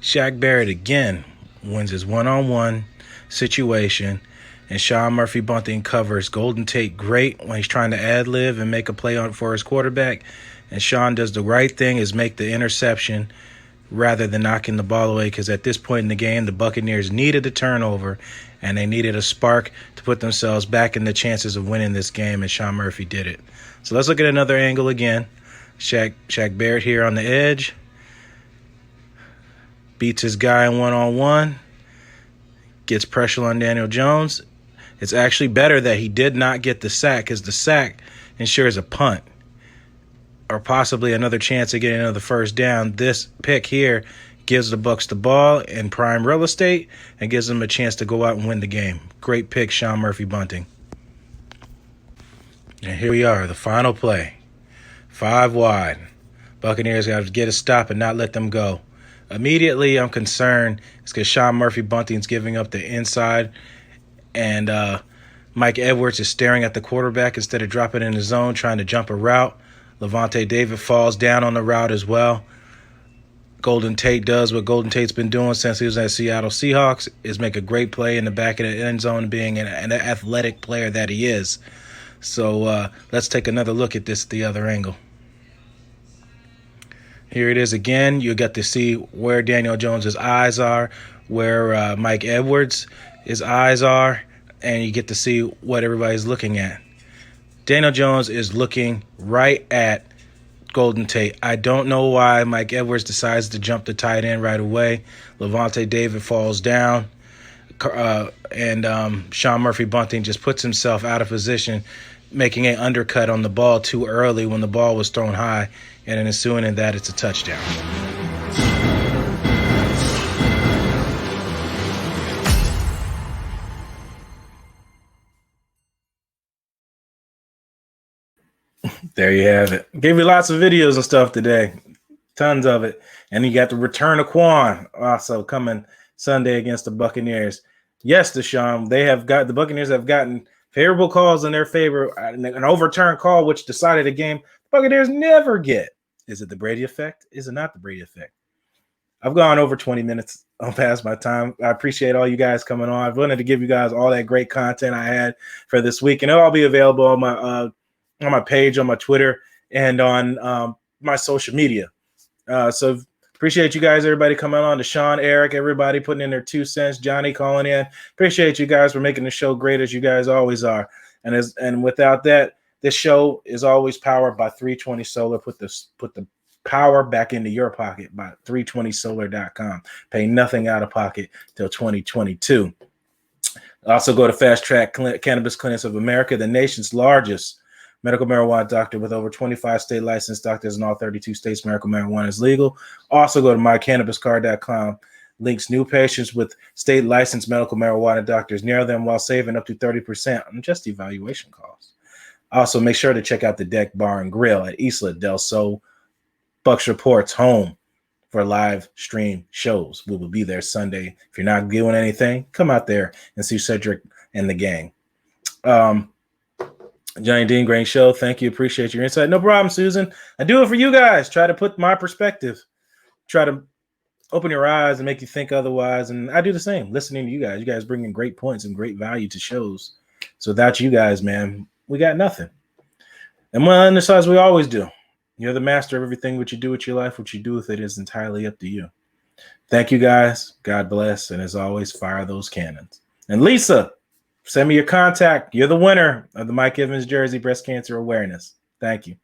Shaq Barrett again wins his one-on-one situation, and Sean Murphy-Bunting covers Golden Tate great when he's trying to ad-lib and make a play for his quarterback. And Sean does the right thing, is make the interception rather than knocking the ball away, because at this point in the game, the Buccaneers needed a turnover, and they needed a spark to put themselves back in the chances of winning this game, and Sean Murphy did it. So let's look at another angle again. Shaq Barrett here on the edge. Beats his guy in one-on-one. Gets pressure on Daniel Jones. It's actually better that he did not get the sack, because the sack ensures a punt or possibly another chance of getting another first down. This pick here gives the Bucs the ball in prime real estate and gives them a chance to go out and win the game. Great pick, Sean Murphy-Bunting. And here we are, the final play. 5 wide. Buccaneers got to get a stop and not let them go. Immediately, I'm concerned. It's because Sean Murphy-Bunting's giving up the inside, and Mike Edwards is staring at the quarterback instead of dropping in the zone, trying to jump a route. Levante David falls down on the route as well. Golden Tate does what Golden Tate's been doing since he was at Seattle Seahawks, is make a great play in the back of the end zone, being an athletic player that he is. So let's take another look at this at the other angle. Here it is again. You get to see where Daniel Jones' eyes are, where Mike Edwards' eyes are, and you get to see what everybody's looking at. Daniel Jones is looking right at Golden Tate. I don't know why Mike Edwards decides to jump the tight end right away. Levante David falls down, and Sean Murphy-Bunting just puts himself out of position, making an undercut on the ball too early when the ball was thrown high, and then ensuing in that, it's a touchdown. There you have it. Gave you lots of videos and stuff today. Tons of it. And you got the return of Quan also coming Sunday against the Buccaneers. Yes, Deshaun, the Buccaneers have gotten favorable calls in their favor, an overturned call which decided a game the Buccaneers never get. Is it the Brady effect? Is it not the Brady effect? I've gone over 20 minutes. I'm past my time. I appreciate all you guys coming on. I've wanted to give you guys all that great content I had for this week, and it'll all be available on my page, on my Twitter, and on my social media. So appreciate you guys, everybody coming on. To Sean, Eric, everybody putting in their 2 cents, Johnny calling in. Appreciate you guys for making the show great as you guys always are. And without that, this show is always powered by 320 Solar. Put the power back into your pocket by 320solar.com. Pay nothing out of pocket till 2022. Also go to Fast Track Cannabis Clinics of America, the nation's largest medical marijuana doctor with over 25 state licensed doctors in all 32 states. Medical marijuana is legal. Also go to mycannabiscard.com. Links new patients with state licensed medical marijuana doctors near them while saving up to 30% on just evaluation costs. Also, make sure to check out the Deck Bar and Grill at Isla del Sol, Bucs Report's home for live stream shows. We will be there Sunday. If you're not doing anything, come out there and see Cedric and the gang. Johnny Dean, great show. Thank you. Appreciate your insight. No problem, Susan. I do it for you guys. Try to put my perspective. Try to open your eyes and make you think otherwise. And I do the same, listening to you guys. You guys bring in great points and great value to shows. So without you guys, man, we got nothing. And one as we always do. You're the master of everything. What you do with your life, what you do with it is entirely up to you. Thank you, guys. God bless. And as always, fire those cannons. And Lisa, send me your contact. You're the winner of the Mike Evans jersey breast cancer awareness. Thank you.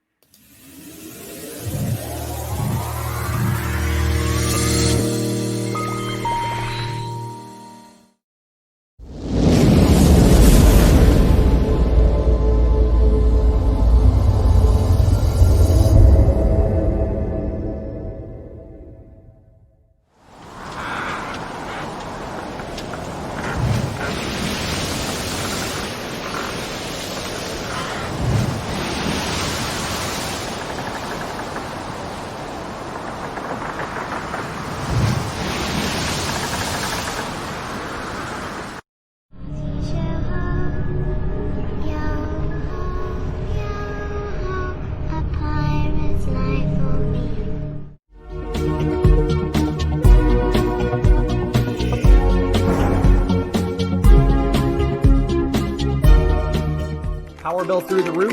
Power bill through the roof?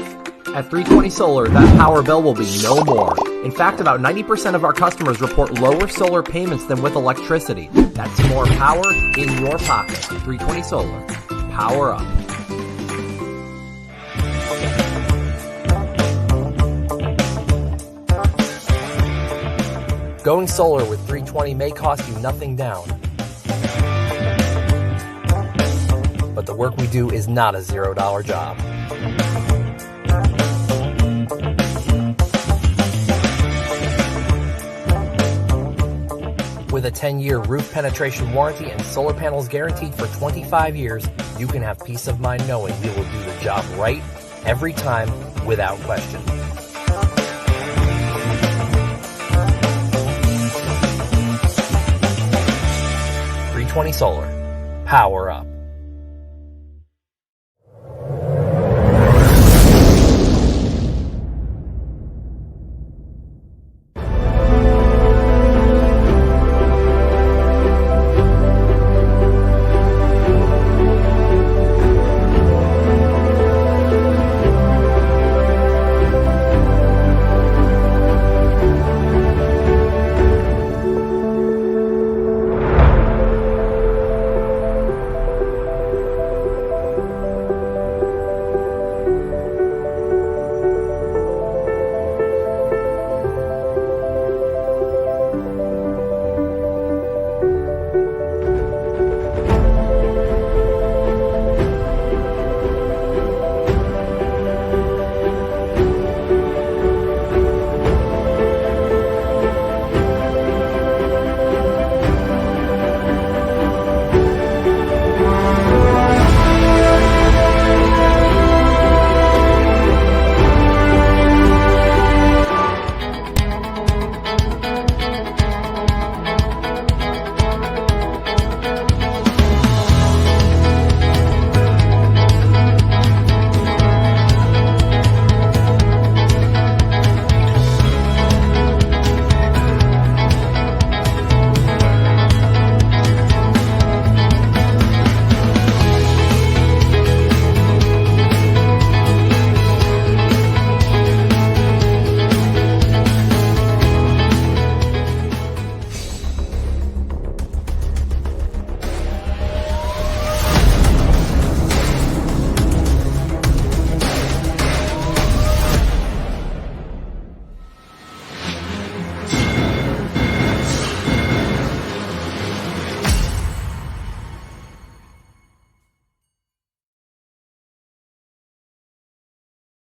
At 320 Solar, that power bill will be no more. In fact, about 90% of our customers report lower solar payments than with electricity. That's more power in your pocket. 320 Solar. Power up. Going solar with 320 may cost you nothing down. But the work we do is not a $0 job. With a 10-year roof penetration warranty and solar panels guaranteed for 25 years, you can have peace of mind knowing we will do the job right every time without question. .320 Solar. Power up.